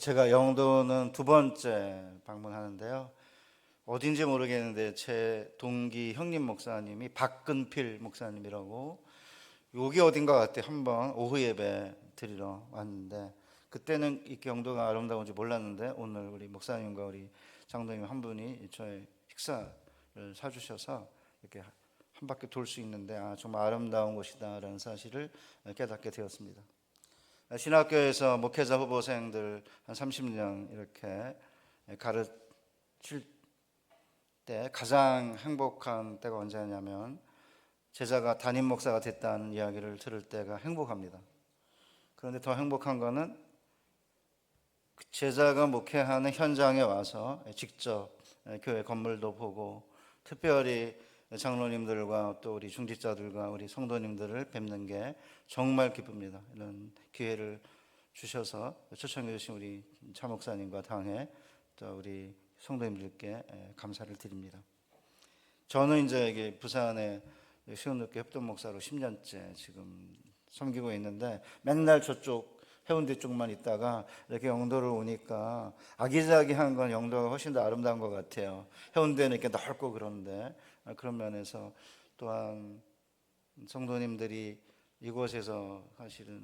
제가 영도는 두 번째 방문하는데요. 어딘지 모르겠는데 제 동기 형님 목사님이 박근필 목사님이라고, 여기 어딘가 같아. 한번 오후 예배 드리러 왔는데 그때는 이 영도가 아름다운지 몰랐는데 오늘 우리 목사님과 우리 장로님 한 분이 저의 식사를 사주셔서 이렇게 한 바퀴 돌 수 있는데 정말 아름다운 곳이다라는 사실을 깨닫게 되었습니다. 신학교에서 목회자 후보생들 한 30년 이렇게 가르칠 때 가장 행복한 때가 언제냐면 제자가 담임 목사가 됐다는 이야기를 들을 때가 행복합니다. 그런데 더 행복한 거는 제자가 목회하는 현장에 와서 직접 교회 건물도 보고 특별히 장로님들과 또 우리 중직자들과 우리 성도님들을 뵙는 게 정말 기쁩니다. 이런 기회를 주셔서 초청해 주신 우리 차 목사님과 당회 또 우리 성도님들께 감사를 드립니다. 저는 이제 이게 부산의 시온교회 협동 목사로 10년째 지금 섬기고 있는데 맨날 저쪽 해운대 쪽만 있다가 이렇게 영도를 오니까 아기자기한 건 영도가 훨씬 더 아름다운 것 같아요. 해운대는 이렇게 넓고 그런데 그런 면에서 또한 성도님들이 이곳에서 사실은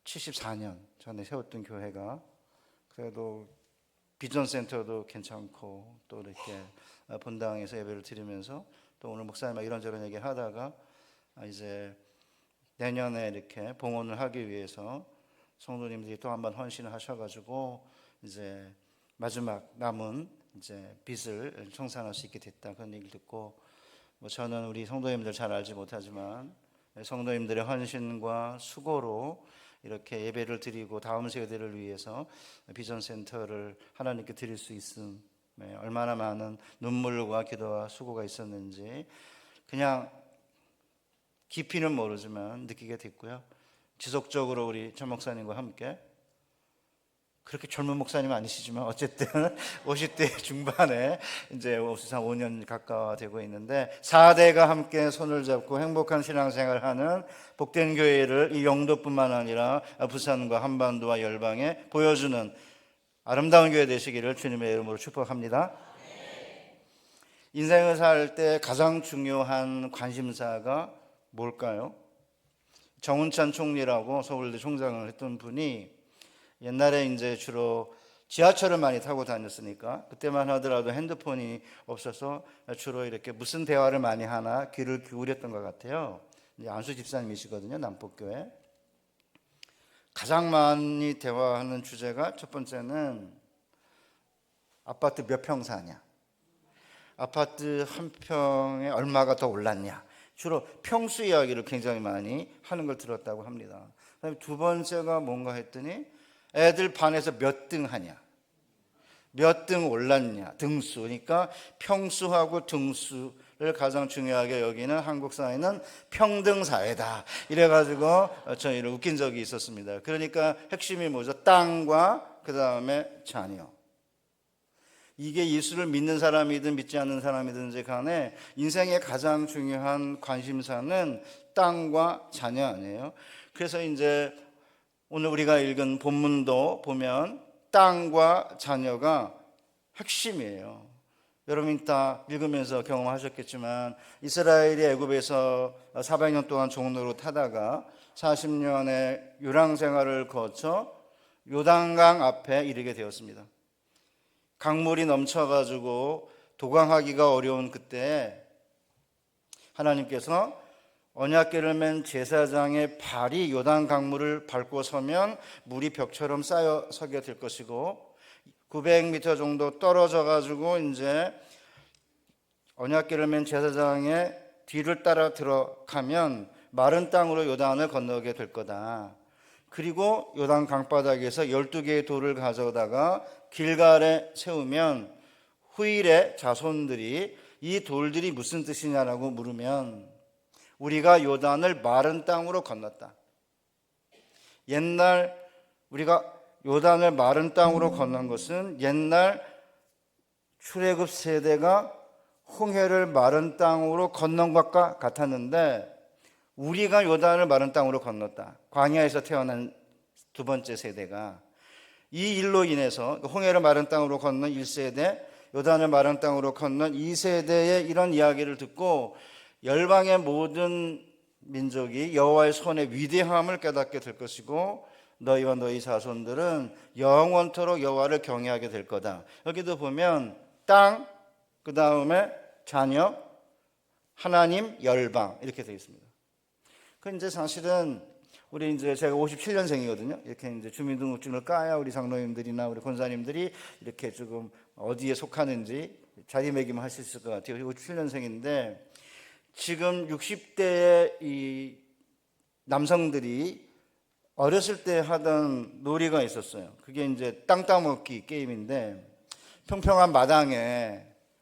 74년 전에 세웠던 교회가 그래도 비전센터도 괜찮고 또 이렇게 본당에서 예배를 드리면서 또 오늘 목사님 이런저런 얘기 하다가 이제 내년에 이렇게 봉헌을 하기 위해서 성도님들이 또 한 번 헌신을 하셔가지고 이제 마지막 남은 이제 빚을 청산할 수 있게 됐다, 그런 얘기를 듣고 저는 우리 성도님들 잘 알지 못하지만 성도님들의 헌신과 수고로 이렇게 예배를 드리고 다음 세대를 위해서 비전센터를 하나님께 드릴 수 있음, 얼마나 많은 눈물과 기도와 수고가 있었는지 그냥 깊이는 모르지만 느끼게 됐고요. 지속적으로 우리 전 목사님과 함께, 그렇게 젊은 목사님은 아니시지만 어쨌든 50대 중반에 이제 5년 가까워되고 있는데 4대가 함께 손을 잡고 행복한 신앙생활을 하는 복된 교회를 이 영도뿐만 아니라 부산과 한반도와 열방에 보여주는 아름다운 교회 되시기를 주님의 이름으로 축복합니다. 인생을 살 때 가장 중요한 관심사가 뭘까요? 정운찬 총리라고 서울대 총장을 했던 분이 옛날에 이제 주로 지하철을 많이 타고 다녔으니까 그때만 하더라도 핸드폰이 없어서 주로 이렇게 무슨 대화를 많이 하나 귀를 기울였던 것 같아요. 이제 안수 집사님이시거든요, 남북교회. 가장 많이 대화하는 주제가 첫 번째는 아파트 몇 평 사냐, 아파트 한 평에 얼마가 더 올랐냐, 주로 평수 이야기를 굉장히 많이 하는 걸 들었다고 합니다. 그다음에 두 번째가 뭔가 했더니 애들 반에서 몇 등 하냐, 몇 등 올랐냐, 등수. 그러니까 평수하고 등수를 가장 중요하게 여기는 한국 사회는 평등사회다, 이래가지고 저희를 웃긴 적이 있었습니다. 그러니까 핵심이 뭐죠? 땅과 그 다음에 자녀. 이게 예수를 믿는 사람이든 믿지 않는 사람이든지 간에 인생의 가장 중요한 관심사는 땅과 자녀 아니에요? 그래서 이제 오늘 우리가 읽은 본문도 보면 땅과 자녀가 핵심이에요. 여러분 다 읽으면서 경험하셨겠지만 이스라엘이 애굽에서 400년 동안 종로로 타다가 40년의 유랑 생활을 거쳐 요단강 앞에 이르게 되었습니다. 강물이 넘쳐가지고 도강하기가 어려운 그때 하나님께서 언약궤를 맨 제사장의 발이 요단 강물을 밟고 서면 물이 벽처럼 쌓여 서게 될 것이고 900m 정도 떨어져 가지고 이제 언약궤를 맨 제사장의 뒤를 따라 들어가면 마른 땅으로 요단을 건너게 될 거다. 그리고 요단 강바닥에서 12개의 돌을 가져다가 길갈에 세우면 후일의 자손들이 이 돌들이 무슨 뜻이냐라고 물으면 우리가 요단을 마른 땅으로 건넜다. 옛날 우리가 요단을 마른 땅으로 건넌 것은 옛날 출애굽 세대가 홍해를 마른 땅으로 건넌 것과 같았는데 우리가 요단을 마른 땅으로 건넜다. 광야에서 태어난 두 번째 세대가 이 일로 인해서 홍해를 마른 땅으로 건넌 1세대, 요단을 마른 땅으로 건넌 2세대의 이런 이야기를 듣고 열방의 모든 민족이 여호와의 손의 위대함을 깨닫게 될 것이고 너희와 너희 자손들은 영원토록 여호와를 경외하게 될 거다. 여기도 보면 땅, 그 다음에 자녀, 하나님, 열방 이렇게 되어 있습니다. 그 이제 사실은 우리 이제 제가 57년생이거든요. 이렇게 이제 주민등록증을 까야 우리 장로님들이나 우리 권사님들이 이렇게 조금 어디에 속하는지 자리매김 할 수 있을 것 같아요. 57년생인데 지금 60대의 이 남성들이 어렸을 때 하던 놀이가 있었어요. 그게 이제 땅 따먹기 게임인데 평평한 마당에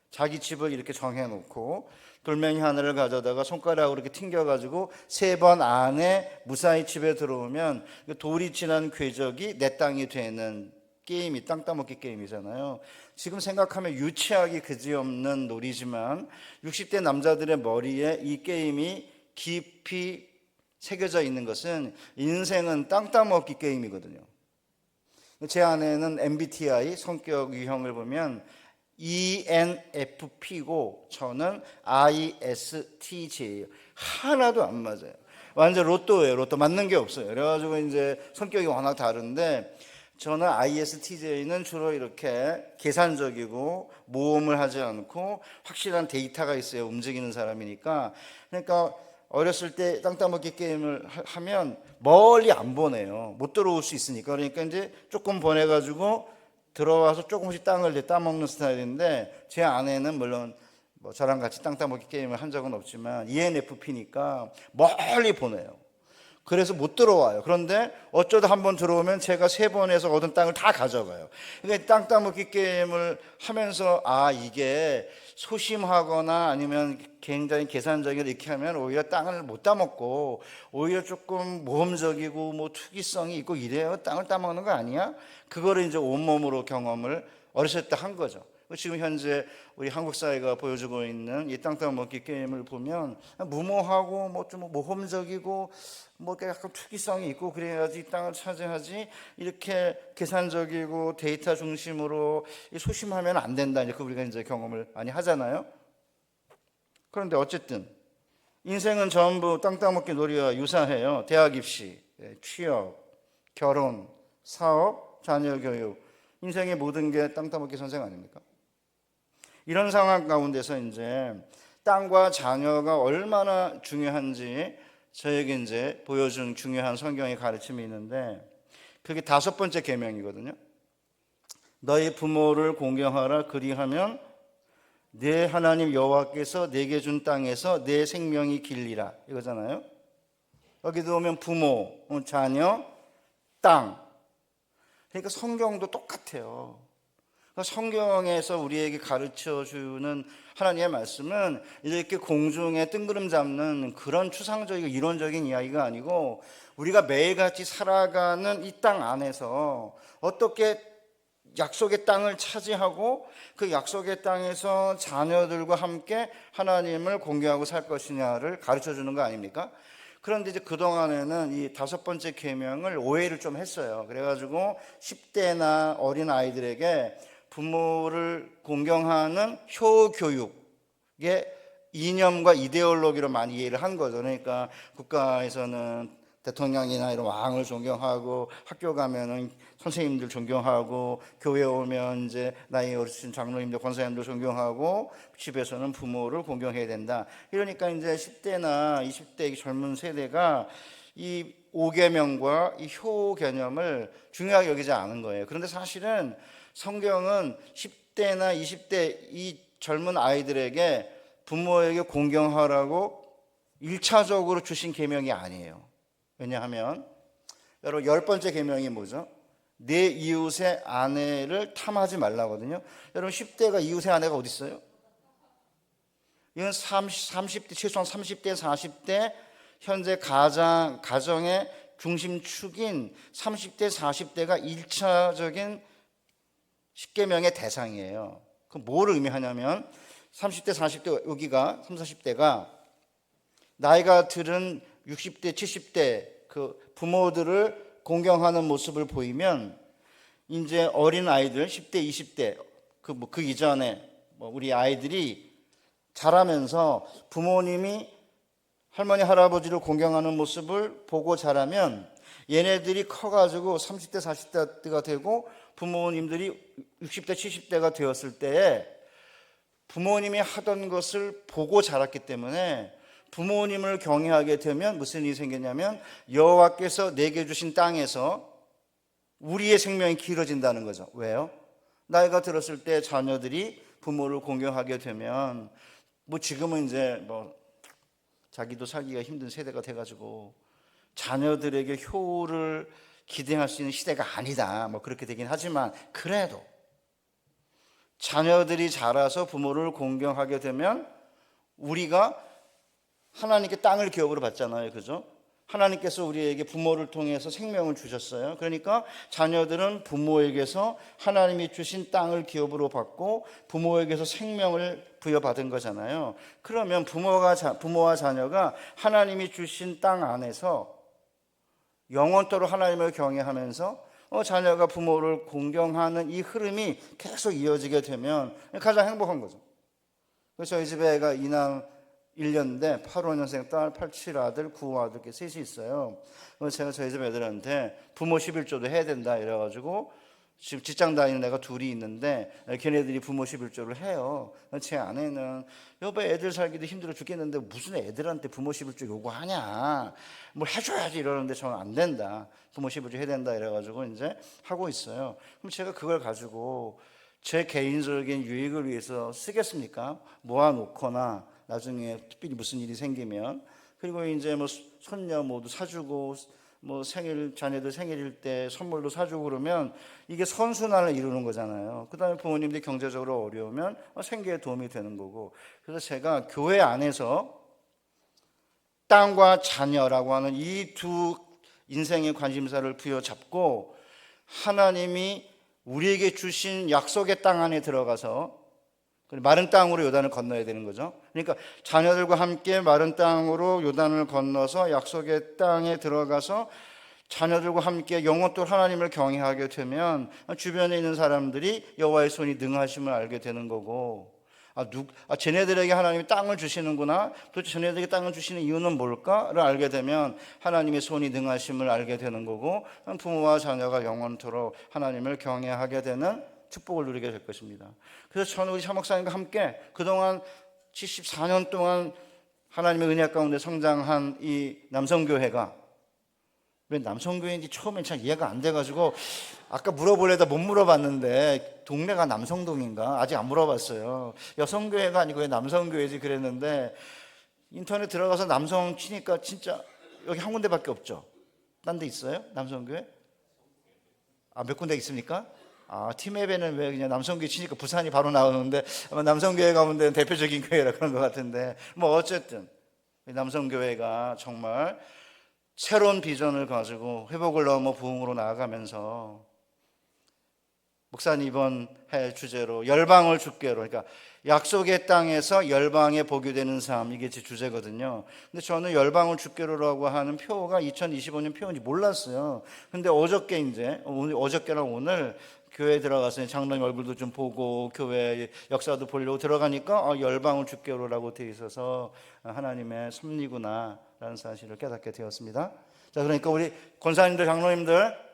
자기 집을 이렇게 정해놓고 돌멩이 하나를 가져다가 손가락으로 이렇게 튕겨가지고 3번 안에 무사히 집에 들어오면 돌이 지난 궤적이 내 땅이 되는 게임이 땅 따먹기 게임이잖아요. 지금 생각하면 유치하기 그지없는 놀이지만 60대 남자들의 머리에 이 게임이 깊이 새겨져 있는 것은 인생은 땅 따먹기 게임이거든요. 제 아내는 MBTI 성격 유형을 보면 ENFP고 저는 ISTJ예요. 하나도 안 맞아요. 완전 로또예요. 로또 맞는 게 없어요. 그래가지고 이제 성격이 워낙 다른데 저는 ISTJ는 주로 이렇게 계산적이고 모험을 하지 않고 확실한 데이터가 있어야 움직이는 사람이니까 그러니까 어렸을 때 땅 따먹기 게임을 하면 멀리 안 보내요. 못 들어올 수 있으니까. 그러니까 이제 조금 보내가지고 들어와서 조금씩 땅을 따먹는 스타일인데 제 아내는 물론 뭐 저랑 같이 땅 따먹기 게임을 한 적은 없지만 ENFP니까 멀리 보내요. 그래서 못 들어와요. 그런데 어쩌다 한번 들어오면 제가 3번에서 얻은 땅을 다 가져가요. 그러니까 땅 따먹기 게임을 하면서 이게 소심하거나 아니면 굉장히 계산적이게 이렇게 하면 오히려 땅을 못 따먹고 오히려 조금 모험적이고 뭐 투기성이 있고 이래요. 땅을 따먹는 거 아니야? 그거를 이제 온몸으로 경험을 어렸을 때 한 거죠. 지금 현재 우리 한국 사회가 보여주고 있는 이 땅 따먹기 게임을 보면 무모하고 뭐 좀 모험적이고 뭐 약간 투기성이 있고 그래야지 이 땅을 차지하지 이렇게 계산적이고 데이터 중심으로 소심하면 안 된다. 이렇게 우리가 이제 경험을 많이 하잖아요. 그런데 어쨌든 인생은 전부 땅 따먹기 놀이와 유사해요. 대학 입시, 취업, 결혼, 사업, 자녀 교육, 인생의 모든 게 땅 따먹기 선생 아닙니까? 이런 상황 가운데서 이제 땅과 자녀가 얼마나 중요한지 저에게 이제 보여준 중요한 성경의 가르침이 있는데 그게 5번째 계명이거든요. 너희 부모를 공경하라 그리하면 내 하나님 여호와께서 내게 준 땅에서 내 생명이 길리라 이거잖아요. 여기도 오면 부모, 자녀, 땅. 그러니까 성경도 똑같아요. 성경에서 우리에게 가르쳐주는 하나님의 말씀은 이렇게 공중에 뜬구름 잡는 그런 추상적이고 이론적인 이야기가 아니고 우리가 매일같이 살아가는 이 땅 안에서 어떻게 약속의 땅을 차지하고 그 약속의 땅에서 자녀들과 함께 하나님을 공경하고 살 것이냐를 가르쳐주는 거 아닙니까? 그런데 이제 그동안에는 이 5번째 계명을 오해를 좀 했어요. 그래가지고 10대나 어린 아이들에게 부모를 공경하는 효교육의 이념과 이데올로기로 많이 이해를 한 거죠. 그러니까 국가에서는 대통령이나 이런 왕을 존경하고 학교 가면은 선생님들 존경하고 교회 오면 이제 나이 어르신 장로님들 권사님들 존경하고 집에서는 부모를 공경해야 된다. 이러니까 이제 10대나 20대 젊은 세대가 이 5계명과 이 효 개념을 중요하게 여기지 않은 거예요. 그런데 사실은 성경은 10대나 20대 이 젊은 아이들에게 부모에게 공경하라고 1차적으로 주신 계명이 아니에요. 왜냐하면 여러분 10번째 계명이 뭐죠? 내 이웃의 아내를 탐하지 말라거든요. 여러분 10대가 이웃의 아내가 어디 있어요? 이건 30대 최소한 30대 40대 현재 가정의 중심축인 30대 40대가 1차적인 10계명의 대상이에요. 그럼 뭐를 의미하냐면 30대 40대 여기가 30, 40대가 나이가 들은 60대 70대 그 부모들을 공경하는 모습을 보이면 이제 어린 아이들 10대, 20대 그 이전에 우리 아이들이 자라면서 부모님이 할머니, 할아버지를 공경하는 모습을 보고 자라면 얘네들이 커가지고 30대, 40대가 되고 부모님들이 60대, 70대가 되었을 때에 부모님이 하던 것을 보고 자랐기 때문에 부모님을 경외하게 되면 무슨 일이 생겼냐면 여호와께서 내게 주신 땅에서 우리의 생명이 길어진다는 거죠. 왜요? 나이가 들었을 때 자녀들이 부모를 공경하게 되면 지금은 이제 자기도 살기가 힘든 세대가 돼가지고 자녀들에게 효를 기대할 수 있는 시대가 아니다. 그렇게 되긴 하지만 그래도 자녀들이 자라서 부모를 공경하게 되면 우리가 하나님께 땅을 기업으로 받잖아요. 그죠? 하나님께서 우리에게 부모를 통해서 생명을 주셨어요. 그러니까 자녀들은 부모에게서 하나님이 주신 땅을 기업으로 받고 부모에게서 생명을 부여받은 거잖아요. 그러면 부모와 자녀가 하나님이 주신 땅 안에서 영원토록 하나님을 경외하면서 자녀가 부모를 공경하는 이 흐름이 계속 이어지게 되면 가장 행복한 거죠. 그래서 저희 집에 애가 이남 1년대 85년생 딸, 87 아들, 9 아들 이렇게 셋이 있어요. 그래서 제가 저희 집 애들한테 부모 11조도 해야 된다 이래가지고 지금 직장 다니는 애가 둘이 있는데 걔네들이 부모 11조를 해요. 제 아내는 여보 애들 살기도 힘들어 죽겠는데 무슨 애들한테 부모 11조 요구하냐, 뭘 해줘야지 이러는데 저는 안 된다, 부모 11조 해야 된다 이래가지고 이제 하고 있어요. 그럼 제가 그걸 가지고 제 개인적인 유익을 위해서 쓰겠습니까? 모아놓거나 나중에 특별히 무슨 일이 생기면, 그리고 이제 손녀 모두 사주고 자녀들 생일일 때 선물도 사주고 그러면 이게 선순환을 이루는 거잖아요. 그 다음에 부모님들이 경제적으로 어려우면 생계에 도움이 되는 거고. 그래서 제가 교회 안에서 땅과 자녀라고 하는 이 두 인생의 관심사를 부여잡고 하나님이 우리에게 주신 약속의 땅 안에 들어가서 마른 땅으로 요단을 건너야 되는 거죠. 그러니까 자녀들과 함께 마른 땅으로 요단을 건너서 약속의 땅에 들어가서 자녀들과 함께 영원토록 하나님을 경외하게 되면 주변에 있는 사람들이 여호와의 손이 능하심을 알게 되는 거고, 쟤네들에게 하나님이 땅을 주시는구나, 도대체 쟤네들에게 땅을 주시는 이유는 뭘까를 알게 되면 하나님의 손이 능하심을 알게 되는 거고, 부모와 자녀가 영원토록 하나님을 경외하게 되는 축복을 누리게 될 것입니다. 그래서 저는 우리 차 목사님과 함께 그동안 74년 동안 하나님의 은혜 가운데 성장한 이 남성교회가, 왜 남성교회인지 처음엔 잘 이해가 안 돼가지고 아까 물어보려다 못 물어봤는데, 동네가 남성동인가? 아직 안 물어봤어요. 여성교회가 아니고 왜 남성교회지 그랬는데, 인터넷 들어가서 남성 치니까 진짜 여기 한 군데밖에 없죠. 딴 데 있어요? 남성교회? 몇 군데 있습니까? 팀앱에는 왜 그냥 남성교회 치니까 부산이 바로 나오는데 아마 남성교회 가운데 대표적인 교회라 그런 것 같은데, 어쨌든 남성교회가 정말 새로운 비전을 가지고 회복을 넘어 부흥으로 나아가면서, 목사님 이번 해 주제로 열방을 주께로, 그러니까 약속의 땅에서 열방에 복이 되는 삶, 이게 제 주제거든요. 근데 저는 열방을 주께로라고 하는 표가 2025년 표인지 몰랐어요. 근데 어저께랑 오늘 교회에 들어가서 장로님 얼굴도 좀 보고 교회 역사도 보려고 들어가니까 열방을 주께로라고 되어 있어서 하나님의 섭리구나 라는 사실을 깨닫게 되었습니다. 자, 그러니까 우리 권사님들, 장로님들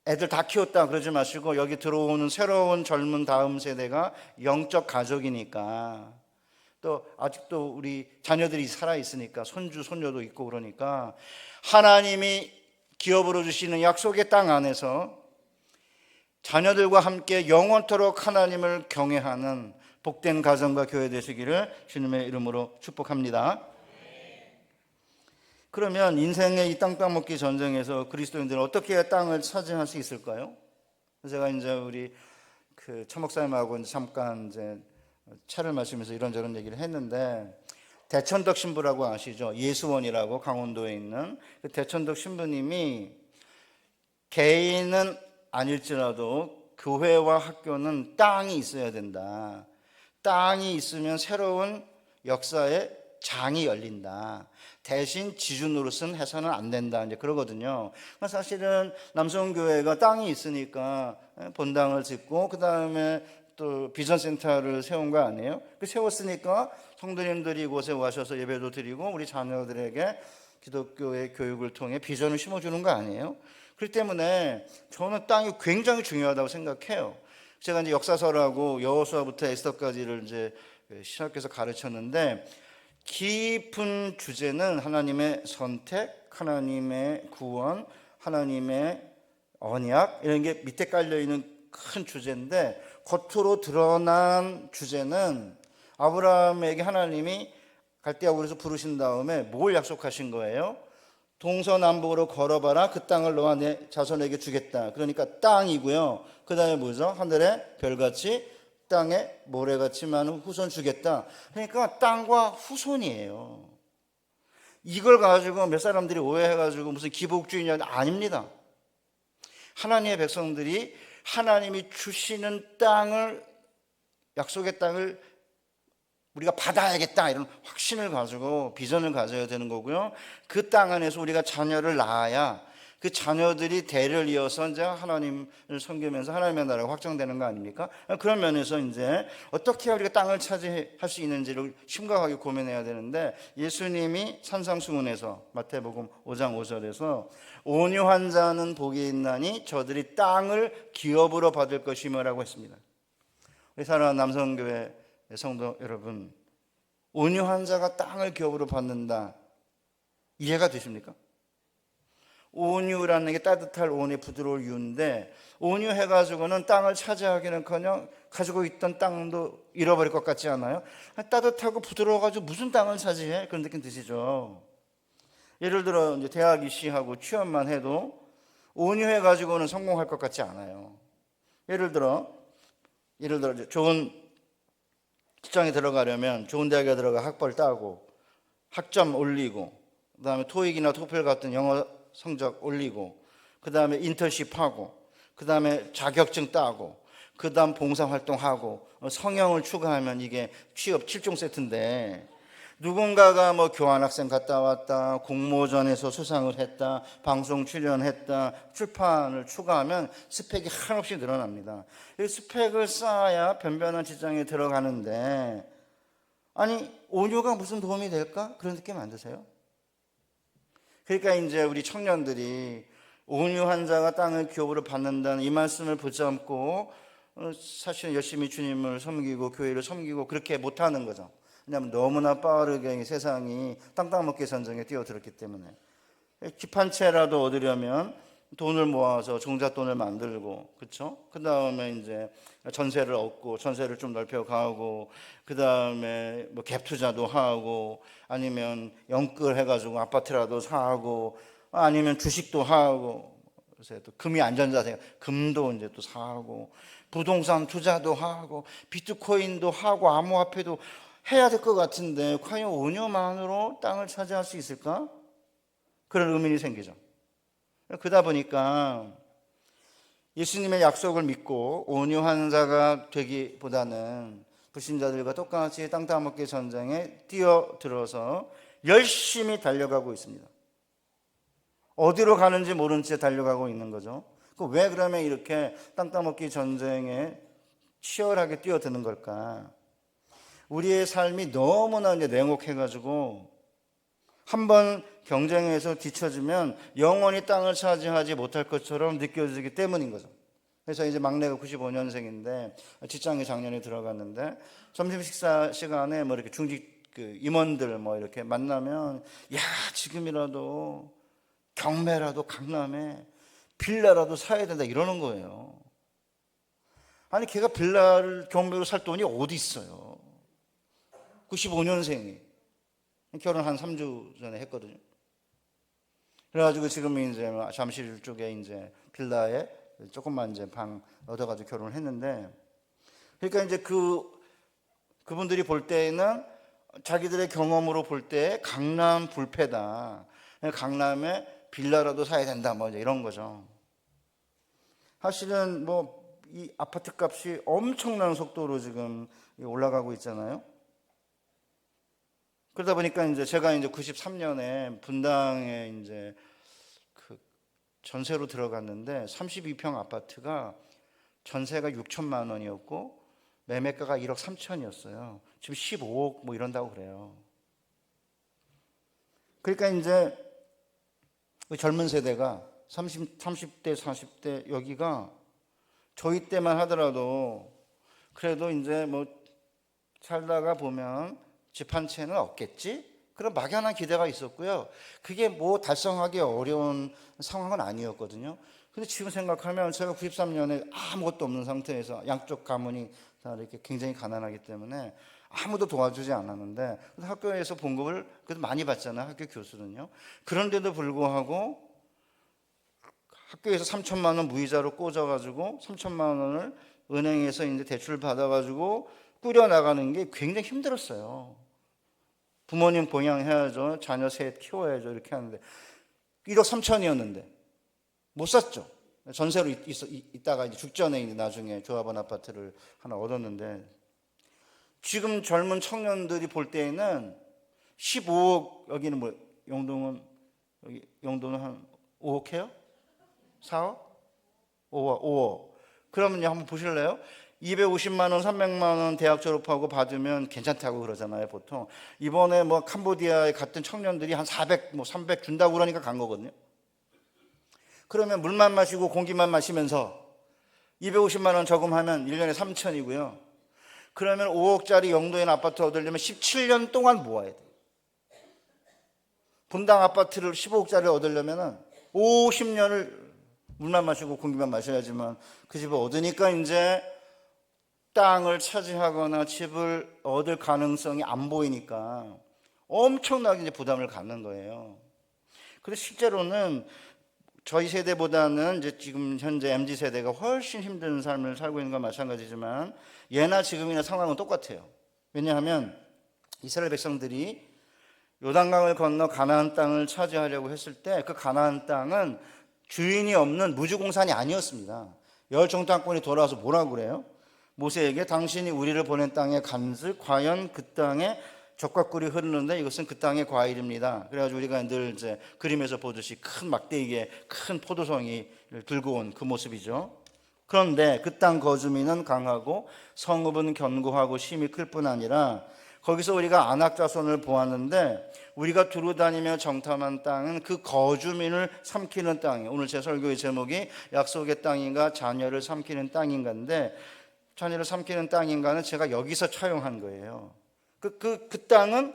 애들 다 키웠다 그러지 마시고, 여기 들어오는 새로운 젊은 다음 세대가 영적 가족이니까, 또 아직도 우리 자녀들이 살아있으니까 손주 손녀도 있고, 그러니까 하나님이 기업으로 주시는 약속의 땅 안에서 자녀들과 함께 영원토록 하나님을 경외하는 복된 가정과 교회 되시기를 주님의 이름으로 축복합니다. 그러면 인생의 이 땅 따먹기 전쟁에서 그리스도인들은 어떻게 땅을 차지할 수 있을까요? 제가 이제 우리 차 목사님하고 잠깐 차를 마시면서 이런저런 얘기를 했는데, 대천덕 신부라고 아시죠? 예수원이라고 강원도에 있는 그 대천덕 신부님이 개인은 아닐지라도 교회와 학교는 땅이 있어야 된다. 땅이 있으면 새로운 역사의 장이 열린다. 대신 지주 노릇은 해서는 안 된다. 이제 그러거든요. 사실은 남성교회가 땅이 있으니까 본당을 짓고 그 다음에 또 비전센터를 세운 거 아니에요? 그 세웠으니까 성도님들이 이곳에 오셔서 예배도 드리고 우리 자녀들에게 기독교의 교육을 통해 비전을 심어주는 거 아니에요? 그렇기 때문에 저는 땅이 굉장히 중요하다고 생각해요. 제가 이제 역사서라고 여호수아부터 에스더까지를 이제 신학교에서 가르쳤는데 깊은 주제는 하나님의 선택, 하나님의 구원, 하나님의 언약 이런 게 밑에 깔려 있는 큰 주제인데 겉으로 드러난 주제는 아브라함에게 하나님이 갈대아 우르에서 부르신 다음에 뭘 약속하신 거예요? 동서남북으로 걸어봐라. 그 땅을 너와 내 자손에게 주겠다. 그러니까 땅이고요. 그 다음에 뭐죠? 하늘의 별같이 땅에 모래같이 많은 후손 주겠다. 그러니까 땅과 후손이에요. 이걸 가지고 몇 사람들이 오해해가지고 무슨 기복주의냐 아닙니다. 하나님의 백성들이 하나님이 주시는 땅을 약속의 땅을 우리가 받아야겠다 이런 확신을 가지고 비전을 가져야 되는 거고요. 그 땅 안에서 우리가 자녀를 낳아야 그 자녀들이 대를 이어서 이제 하나님을 섬기면서 하나님의 나라가 확장되는 거 아닙니까? 그런 면에서 이제 어떻게 우리가 땅을 차지할 수 있는지를 심각하게 고민해야 되는데 예수님이 산상수훈에서 마태복음 5장 5절에서 온유한 자는 복이 있나니 저들이 땅을 기업으로 받을 것이며라고 했습니다. 우리 사랑하는 남성교회 성도 여러분, 온유한 자가 땅을 기업으로 받는다. 이해가 되십니까? 온유라는 게 따뜻할 온의 부드러울 유인데 온유해가지고는 땅을 차지하기는커녕 가지고 있던 땅도 잃어버릴 것 같지 않아요? 따뜻하고 부드러워가지고 무슨 땅을 차지해? 그런 느낌 드시죠? 예를 들어 이제 대학 입시하고 취업만 해도 온유해가지고는 성공할 것 같지 않아요. 예를 들어 이제 좋은 직장에 들어가려면 좋은 대학에 들어가 학벌 따고 학점 올리고 그 다음에 토익이나 토플 같은 영어 성적 올리고 그 다음에 인턴십하고 그 다음에 자격증 따고 그 다음 봉사활동하고 성형을 추가하면 이게 취업 7종 세트인데 누군가가 뭐 교환학생 갔다 왔다 공모전에서 수상을 했다 방송 출연했다 출판을 추가하면 스펙이 한없이 늘어납니다. 이 스펙을 쌓아야 변변한 직장에 들어가는데 아니 온유가 무슨 도움이 될까? 그런 느낌 안 드세요? 그러니까 이제 우리 청년들이 온유한 자가 땅을 기업으로 받는다는 이 말씀을 붙잡고 사실은 열심히 주님을 섬기고 교회를 섬기고 그렇게 못하는 거죠. 왜냐하면 너무나 빠르게 세상이 땅땅먹기 전쟁에 뛰어들었기 때문에 기판채라도 얻으려면 돈을 모아서 종잣돈을 만들고 그렇죠? 그 다음에 이제 전세를 얻고 전세를 좀 넓혀가고 그 다음에 뭐 갭 투자도 하고 아니면 연끌 해가지고 아파트라도 사고 아니면 주식도 하고 그래서 또 금이 안전자산 금도 이제 또 사고 부동산 투자도 하고 비트코인도 하고 암호화폐도 해야 될 것 같은데 과연 온유만으로 땅을 차지할 수 있을까? 그런 의문이 생기죠. 그러다 보니까 예수님의 약속을 믿고 온유한 자가 되기보다는 불신자들과 똑같이 땅 따먹기 전쟁에 뛰어들어서 열심히 달려가고 있습니다. 어디로 가는지 모른 채 달려가고 있는 거죠. 왜 그러면 이렇게 땅 따먹기 전쟁에 치열하게 뛰어드는 걸까? 우리의 삶이 너무나 이제 냉혹해가지고 한번 경쟁에서 뒤처지면 영원히 땅을 차지하지 못할 것처럼 느껴지기 때문인 거죠. 그래서 이제 막내가 95년생인데 직장에 작년에 들어갔는데 점심 식사 시간에 뭐 이렇게 중직 임원들 뭐 이렇게 만나면 야 지금이라도 경매라도 강남에 빌라라도 사야 된다 이러는 거예요. 아니 걔가 빌라를 경매로 살 돈이 어디 있어요? 95년생이 결혼 한 3주 전에 했거든요. 그래가지고 지금 이제 잠실 쪽에 이제 빌라에 조금만 이제 방 얻어가지고 결혼을 했는데, 그러니까 이제 그분들이 볼 때에는 자기들의 경험으로 볼 때 강남 불패다. 강남에 빌라라도 사야 된다. 뭐 이제 이런 거죠. 사실은 뭐 이 아파트 값이 엄청난 속도로 지금 올라가고 있잖아요. 그러다 보니까 이제 제가 이제 93년에 분당에 이제 그 전세로 들어갔는데 32평 아파트가 전세가 6천만 원이었고 매매가가 1억 3천이었어요. 지금 15억 뭐 이런다고 그래요. 그러니까 이제 젊은 세대가 30대, 40대 여기가 저희 때만 하더라도 그래도 이제 뭐 살다가 보면 집 한 채는 없겠지? 그런 막연한 기대가 있었고요. 그게 뭐 달성하기 어려운 상황은 아니었거든요. 근데 지금 생각하면 제가 93년에 아무것도 없는 상태에서 양쪽 가문이 다 이렇게 굉장히 가난하기 때문에 아무도 도와주지 않았는데 학교에서 봉급을 그래도 많이 받잖아요. 학교 교수는요. 그런데도 불구하고 학교에서 3천만 원 무이자로 꽂아가지고 3천만 원을 은행에서 이제 대출 받아가지고 꾸려 나가는 게 굉장히 힘들었어요. 부모님 봉양해야죠. 자녀 셋 키워야죠. 이렇게 하는데 1억 3천이었는데 못 샀죠. 전세로 있다가 이제 죽전에 이제 나중에 조합원 아파트를 하나 얻었는데 지금 젊은 청년들이 볼 때에는 15억 여기는 뭐 영동은 여기 영동은 한 5억 해요? 4억? 5억. 그러면요 한번 보실래요? 250만 원, 300만 원 대학 졸업하고 받으면 괜찮다고 그러잖아요, 보통. 이번에 뭐 캄보디아에 갔던 청년들이 한 400, 뭐 300 준다고 그러니까 간 거거든요. 그러면 물만 마시고 공기만 마시면서 250만 원 저금하면 1년에 3천이고요. 그러면 5억짜리 영도에 아파트 얻으려면 17년 동안 모아야 돼요. 분당 아파트를 15억짜리 얻으려면 50년을 물만 마시고 공기만 마셔야지만 그 집을 얻으니까 이제 땅을 차지하거나 집을 얻을 가능성이 안 보이니까 엄청나게 이제 부담을 갖는 거예요. 그래서 실제로는 저희 세대보다는 이제 지금 현재 MZ 세대가 훨씬 힘든 삶을 살고 있는 건 마찬가지지만 예나 지금이나 상황은 똑같아요. 왜냐하면 이스라엘 백성들이 요단강을 건너 가나안 땅을 차지하려고 했을 때 그 가나안 땅은 주인이 없는 무주공산이 아니었습니다. 열정탐꾼이 돌아와서 뭐라고 그래요? 모세에게 당신이 우리를 보낸 땅에 간즉 과연 그 땅에 젖과 꿀이 흐르는데 이것은 그 땅의 과일입니다. 그래가지고 우리가 늘 이제 그림에서 보듯이 큰 막대기에 큰 포도송이를 들고 온 그 모습이죠. 그런데 그 땅 거주민은 강하고 성읍은 견고하고 심이 클 뿐 아니라 거기서 우리가 아낙 자손을 보았는데 우리가 두루 다니며 정탐한 땅은 그 거주민을 삼키는 땅이에요. 오늘 제 설교의 제목이 약속의 땅인가 자녀를 삼키는 땅인가인데 자녀를 삼키는 땅인가는 제가 여기서 차용한 거예요. 그 땅은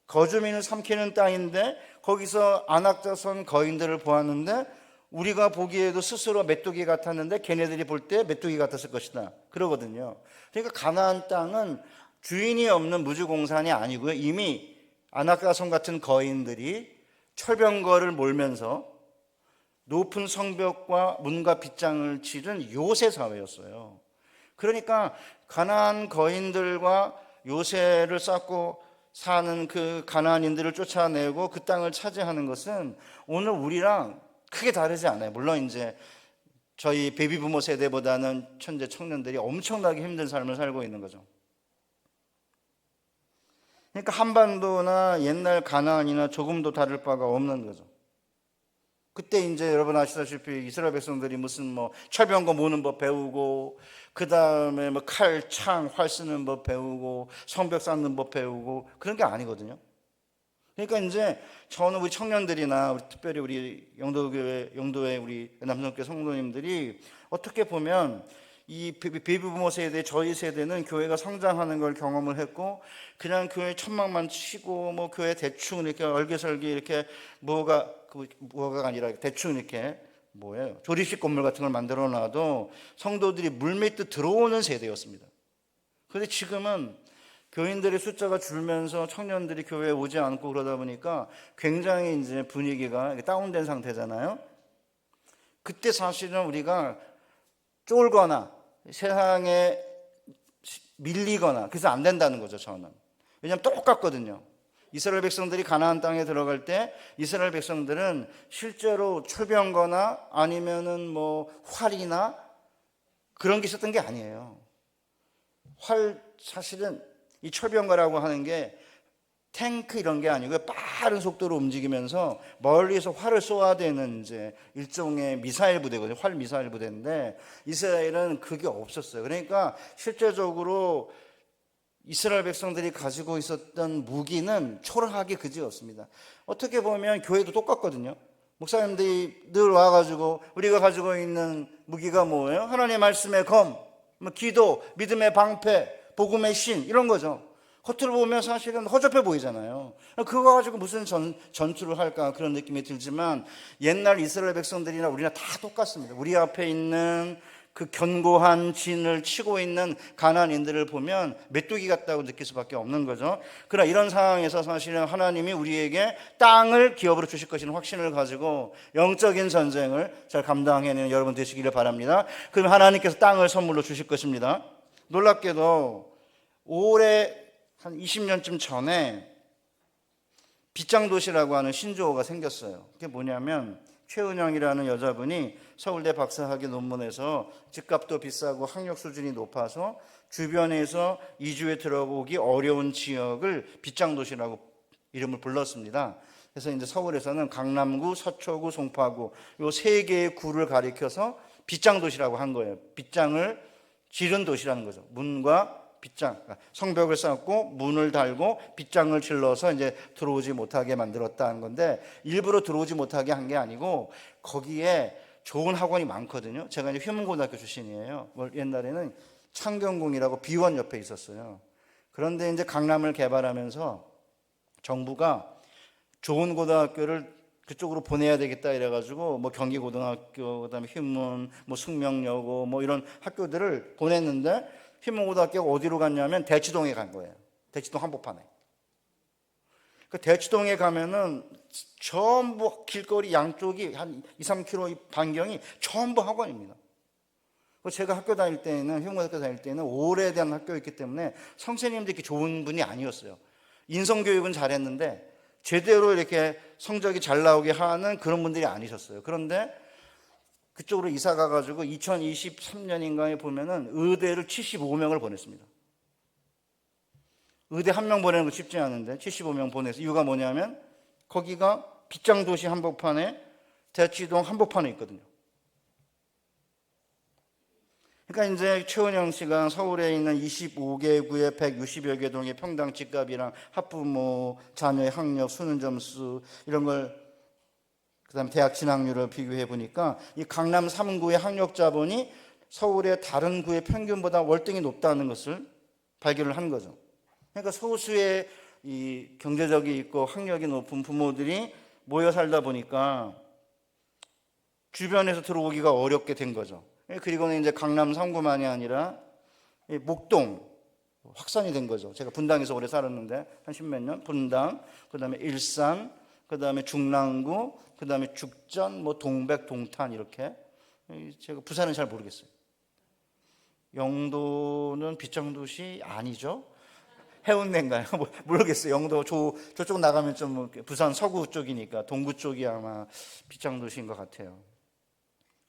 거주민을 삼키는 땅인데 거기서 아낙 자손 거인들을 보았는데 우리가 보기에도 스스로 메뚜기 같았는데 걔네들이 볼 때 메뚜기 같았을 것이다 그러거든요. 그러니까 가나안 땅은 주인이 없는 무주공산이 아니고요. 이미 아낙 자손 같은 거인들이 철병거를 몰면서 높은 성벽과 문과 빗장을 치른 요새 사회였어요. 그러니까 가나안 거인들과 요새를 쌓고 사는 그 가나안인들을 쫓아내고 그 땅을 차지하는 것은 오늘 우리랑 크게 다르지 않아요. 물론 이제 저희 베이비부모 세대보다는 현재 청년들이 엄청나게 힘든 삶을 살고 있는 거죠. 그러니까 한반도나 옛날 가나안이나 조금도 다를 바가 없는 거죠. 그때 이제 여러분 아시다시피 이스라엘 백성들이 무슨 뭐 철병거 모는 법 배우고 그 다음에 뭐 칼, 창, 활 쓰는 법 배우고 성벽 쌓는 법 배우고 그런 게 아니거든요. 그러니까 이제 저는 우리 청년들이나 우리 특별히 우리 영도의 우리 남성교회 성도님들이 어떻게 보면 이 베이비부모 세대, 저희 세대는 교회가 성장하는 걸 경험을 했고 그냥 교회 천막만 치고 뭐 교회 대충 이렇게 얼개설기 이렇게 뭐가 아니라 대충 이렇게 뭐예요? 조립식 건물 같은 걸 만들어 놔도 성도들이 물밀듯 들어오는 세대였습니다. 그런데 지금은 교인들의 숫자가 줄면서 청년들이 교회에 오지 않고 그러다 보니까 굉장히 이제 분위기가 다운된 상태잖아요. 그때 사실은 우리가 쫄거나 세상에 밀리거나 그래서 안 된다는 거죠, 저는. 왜냐하면 똑같거든요. 이스라엘 백성들이 가나안 땅에 들어갈 때 이스라엘 백성들은 실제로 철병거나 아니면은 뭐 활이나 그런 게 있었던 게 아니에요. 사실은 이 철병거라고 하는 게 탱크 이런 게 아니고 빠른 속도로 움직이면서 멀리서 활을 쏘아야 되는 이제 일종의 미사일 부대거든요. 활 미사일 부대인데 이스라엘은 그게 없었어요. 그러니까 실제적으로 이스라엘 백성들이 가지고 있었던 무기는 초라하게 그지없습니다. 어떻게 보면 교회도 똑같거든요. 목사님들이 늘 와가지고 우리가 가지고 있는 무기가 뭐예요? 하나님의 말씀의 검, 기도, 믿음의 방패, 복음의 신 이런 거죠. 겉으로 보면 사실은 허접해 보이잖아요. 그거 가지고 무슨 전투를 할까 그런 느낌이 들지만 옛날 이스라엘 백성들이나 우리나 다 똑같습니다. 우리 앞에 있는 그 견고한 진을 치고 있는 가나안인들을 보면 메뚜기 같다고 느낄 수밖에 없는 거죠. 그러나 이런 상황에서 사실은 하나님이 우리에게 땅을 기업으로 주실 것이라는 확신을 가지고 영적인 전쟁을 잘 감당해내는 여러분 되시기를 바랍니다. 그럼 하나님께서 땅을 선물로 주실 것입니다. 놀랍게도 올해 한 20년쯤 전에 빗장도시라고 하는 신조어가 생겼어요. 그게 뭐냐면 최은영이라는 여자분이 서울대 박사학위 논문에서 집값도 비싸고 학력 수준이 높아서 주변에서 이주에 들어오기 어려운 지역을 빗장도시라고 이름을 불렀습니다. 그래서 이제 서울에서는 강남구, 서초구, 송파구 요 세 개의 구를 가리켜서 빗장도시라고 한 거예요. 빗장을 지른 도시라는 거죠. 문과 빗장, 성벽을 쌓고 문을 달고 빗장을 질러서 이제 들어오지 못하게 만들었다는 건데 일부러 들어오지 못하게 한 게 아니고 거기에 좋은 학원이 많거든요. 제가 이제 휴문고등학교 출신이에요. 옛날에는 창경궁이라고 비원 옆에 있었어요. 그런데 이제 강남을 개발하면서 정부가 좋은 고등학교를 그쪽으로 보내야 되겠다 이래가지고 뭐 경기고등학교, 그다음에 휴문, 뭐 숙명여고 뭐 이런 학교들을 보냈는데 휴문고등학교가 어디로 갔냐면 대치동에 간 거예요. 대치동 한복판에. 그 대치동에 가면은 전부 길거리 양쪽이 한 2, 3km 반경이 전부 학원입니다. 제가 학교 다닐 때는 휴문고등학교 다닐 때는 오래된 학교였기 때문에 선생님들이 이렇게 좋은 분이 아니었어요. 인성교육은 잘했는데 제대로 이렇게 성적이 잘 나오게 하는 그런 분들이 아니셨어요. 그런데 그쪽으로 이사 가가지고 2023년인가에 보면은 의대를 75명을 보냈습니다. 의대 한 명 보내는 거 쉽지 않은데 75명 보내서 이유가 뭐냐면 거기가 빗장도시 한복판에 대치동 한복판에 있거든요. 그러니까 이제 최은영 씨가 서울에 있는 25개 구의 160여 개 동의 평당 집값이랑 학부모, 자녀의 학력, 수능 점수 이런 걸 그다음에 대학 진학률을 비교해 보니까 이 강남 3구의 학력 자본이 서울의 다른 구의 평균보다 월등히 높다는 것을 발견을 한 거죠. 그러니까 소수의 이 경제력이 있고 학력이 높은 부모들이 모여 살다 보니까 주변에서 들어오기가 어렵게 된 거죠. 그리고는 이제 강남 3구만이 아니라 목동 확산이 된 거죠. 제가 분당에서 오래 살았는데 한 10몇 년 분당, 그다음에 일산, 그다음에 중랑구, 그다음에 죽전, 뭐 동백, 동탄 이렇게. 제가 부산은 잘 모르겠어요. 영도는 빗장도시 아니죠? 해운대인가요? 모르겠어요. 영도 저쪽 나가면 좀 부산 서구 쪽이니까 동구 쪽이 아마 빗장도시인 것 같아요.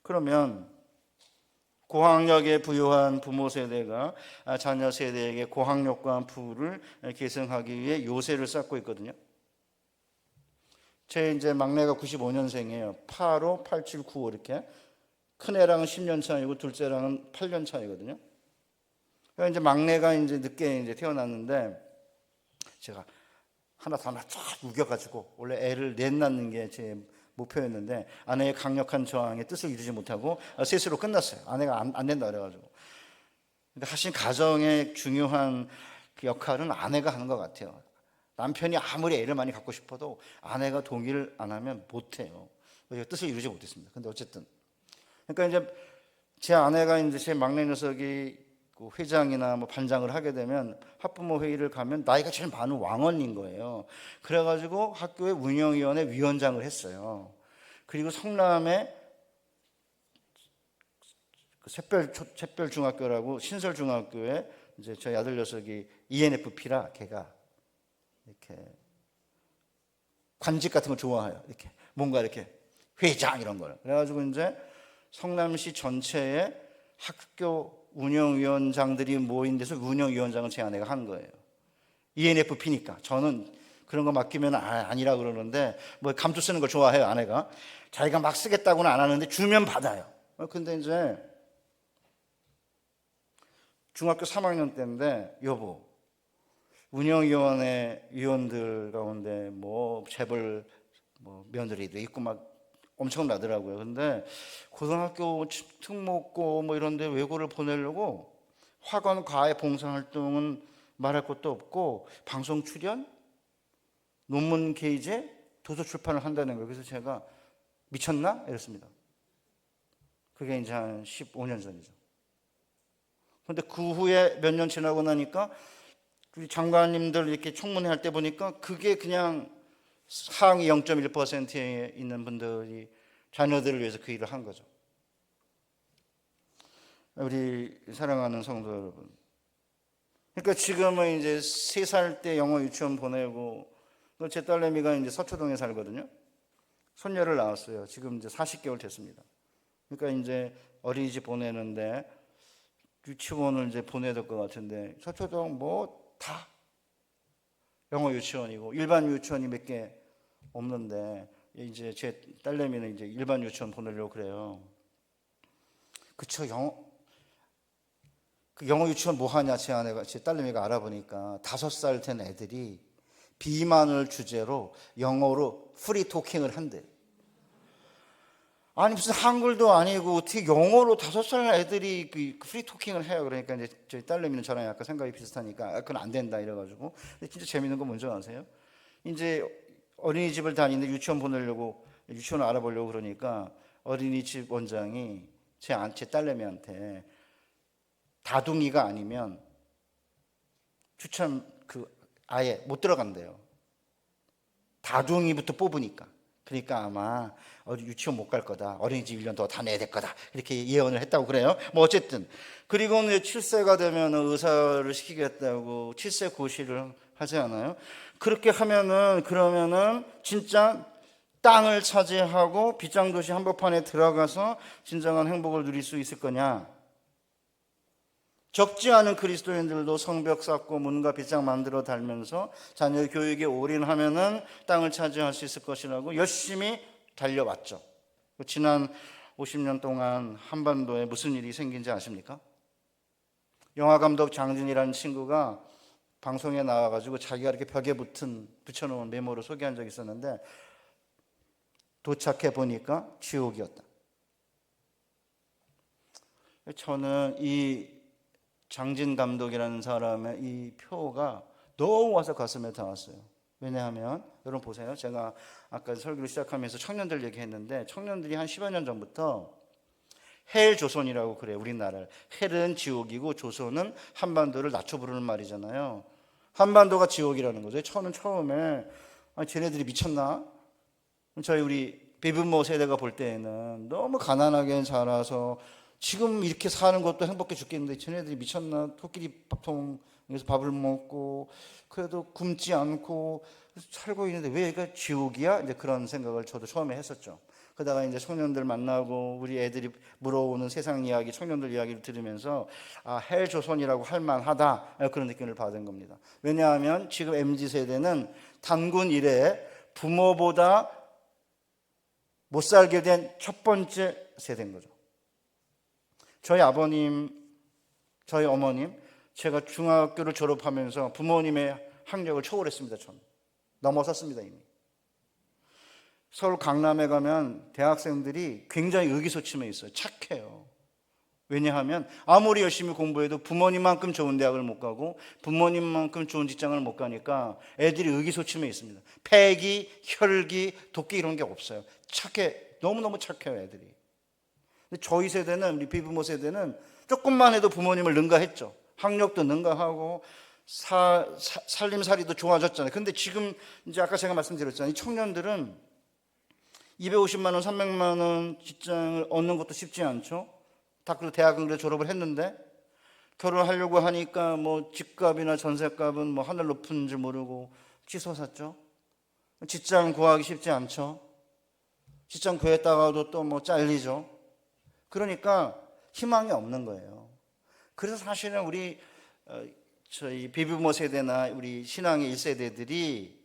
그러면 고학력에 부유한 부모 세대가 자녀 세대에게 고학력과 부를 계승하기 위해 요새를 쌓고 있거든요. 제 이제 막내가 95년생이에요. 85, 87, 95 이렇게. 큰애랑은 10년 차이고 둘째랑은 8년 차이거든요. 그러니까 이제 막내가 이제 늦게 이제 태어났는데 제가 하나 쫙 우겨가지고 원래 애를 넷 낳는 게 제 목표였는데 아내의 강력한 저항에 뜻을 이루지 못하고 셋으로 끝났어요. 아내가 안 된다 그래가지고. 근데 사실 가정의 중요한 그 역할은 아내가 하는 것 같아요. 남편이 아무리 애를 많이 갖고 싶어도 아내가 동의를 안 하면 못해요. 그래서 뜻을 이루지 못했습니다. 근데 어쨌든 그러니까 이제 제 아내가 이제 제 막내 녀석이 회장이나 뭐 반장을 하게 되면 학부모 회의를 가면 나이가 제일 많은 왕언인 거예요. 그래가지고 학교의 운영위원회 위원장을 했어요. 그리고 성남에 샛별 중학교라고 신설 중학교에 이제 저희 아들 녀석이 ENFP라 걔가 이렇게 관직 같은 거 좋아해요. 이렇게 뭔가 이렇게 회장 이런 거를. 그래가지고 이제 성남시 전체에 학교 운영위원장들이 모인 데서 운영위원장을 제 아내가 한 거예요. ENFP니까 저는 그런 거 맡기면 아니라 그러는데 뭐 감투 쓰는 걸 좋아해요, 아내가. 자기가 막 쓰겠다고는 안 하는데 주면 받아요. 근데 이제 중학교 3학년 때인데 여보, 운영위원회 위원들 가운데 뭐 재벌 뭐 며느리도 있고 막 엄청나더라고요. 근데 고등학교 특목고 뭐 이런데 외고를 보내려고 학원 과외 봉사활동은 말할 것도 없고 방송 출연, 논문 게이제, 도서 출판을 한다는 거예요. 그래서 제가 미쳤나? 이랬습니다. 그게 이제 한 15년 전이죠. 근데 그 후에 몇 년 지나고 나니까 우리 장관님들 이렇게 청문회 할 때 보니까 그게 그냥 상위 0.1%에 있는 분들이 자녀들을 위해서 그 일을 한 거죠. 우리 사랑하는 성도 여러분, 그러니까 지금은 이제 3살 때 영어 유치원 보내고 제 딸내미가 이제 서초동에 살거든요. 손녀를 낳았어요. 지금 이제 40개월 됐습니다. 그러니까 이제 어린이집 보내는데 유치원을 이제 보내야 될 것 같은데 서초동 뭐 다 영어 유치원이고 일반 유치원이 몇 개 없는데 이제 제 딸내미는 이제 일반 유치원 보내려고 그래요. 그쵸? 영어 유치원 뭐 하냐? 제 딸내미가 알아보니까 5살 된 애들이 비만을 주제로 영어로 프리 토킹을 한대. 아니 무슨 한글도 아니고 어떻게 영어로 5살 애들이 그 프리 토킹을 해요. 그러니까 이제 저희 딸내미는 저랑 약간 생각이 비슷하니까 그건 안 된다 이래가지고. 근데 진짜 재밌는 건 뭔지 아세요? 이제 어린이집을 다니는데 유치원 보내려고 유치원을 알아보려고 그러니까 어린이집 원장이 제 딸내미한테 다둥이가 아니면 추천 아예 못 들어간대요. 다둥이부터 뽑으니까. 그러니까 아마 유치원 못 갈 거다. 어린이집 1년 더 다녀야 될 거다. 이렇게 예언을 했다고 그래요. 뭐 어쨌든. 그리고는 7세가 되면 의사를 시키겠다고 7세 고시를 하지 않아요? 그렇게 하면은 그러면은 진짜 땅을 차지하고 빗장도시 한복판에 들어가서 진정한 행복을 누릴 수 있을 거냐? 적지 않은 그리스도인들도 성벽 쌓고 문과 빗장 만들어 달면서 자녀 교육에 올인하면은 땅을 차지할 수 있을 것이라고 열심히 달려왔죠. 지난 50년 동안 한반도에 무슨 일이 생긴지 아십니까? 영화감독 장진이라는 친구가 방송에 나와가지고 자기가 이렇게 벽에 붙여놓은 메모를 소개한 적이 있었는데 도착해 보니까 지옥이었다. 저는 이 장진 감독이라는 사람의 이 표가 너무 와서 가슴에 닿았어요. 왜냐하면 여러분 보세요. 제가 아까 설교를 시작하면서 청년들 얘기했는데 청년들이 한 10여 년 전부터 헬 조선이라고 그래요. 우리나라를. 헬은 지옥이고 조선은 한반도를 낮춰 부르는 말이잖아요. 한반도가 지옥이라는 거죠. 저는 처음에 쟤네들이 미쳤나? 저희 우리 베이비부모 세대가 볼 때에는 너무 가난하게 자라서 지금 이렇게 사는 것도 행복해 죽겠는데 쟤네들이 미쳤나? 토끼리 밥통에서 밥을 먹고 그래도 굶지 않고 살고 있는데 왜 얘가 지옥이야? 이제 그런 생각을 저도 처음에 했었죠. 그러다가 이제 청년들 만나고 우리 애들이 물어오는 세상 이야기, 청년들 이야기를 들으면서 헬 조선이라고 할 만하다 그런 느낌을 받은 겁니다. 왜냐하면 지금 MZ 세대는 단군 이래에 부모보다 못 살게 된 첫 번째 세대인 거죠. 저희 아버님, 저희 어머님, 제가 중학교를 졸업하면서 부모님의 학력을 초월했습니다. 저는 넘어섰습니다 이미. 서울 강남에 가면 대학생들이 굉장히 의기소침해 있어요. 착해요. 왜냐하면 아무리 열심히 공부해도 부모님만큼 좋은 대학을 못 가고 부모님만큼 좋은 직장을 못 가니까 애들이 의기소침해 있습니다. 패기, 혈기, 도끼 이런 게 없어요. 착해, 너무너무 착해요 애들이. 근데 저희 세대는, 우리 비부모 세대는 조금만 해도 부모님을 능가했죠. 학력도 능가하고 살림살이도 좋아졌잖아요. 근데 지금 이제 아까 제가 말씀드렸잖아요. 이 청년들은 250만 원, 300만 원 직장을 얻는 것도 쉽지 않죠. 다 그래도 대학은 그래도 졸업을 했는데 결혼하려고 하니까 뭐 집값이나 전셋값은 뭐 하늘 높은 줄 모르고 치솟았죠. 직장 구하기 쉽지 않죠. 직장 구했다가도 또 뭐 잘리죠. 그러니까 희망이 없는 거예요. 그래서 사실은 우리 저희 비부모 세대나 우리 신앙의 1세대들이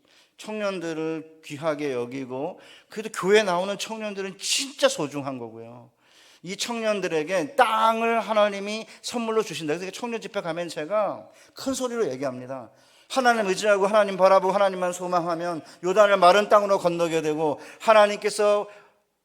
청년들을 귀하게 여기고, 그래도 교회 나오는 청년들은 진짜 소중한 거고요. 이 청년들에게 땅을 하나님이 선물로 주신다. 그래서 청년 집회 가면 제가 큰 소리로 얘기합니다. 하나님 의지하고 하나님 바라보고 하나님만 소망하면 요단을 마른 땅으로 건너게 되고, 하나님께서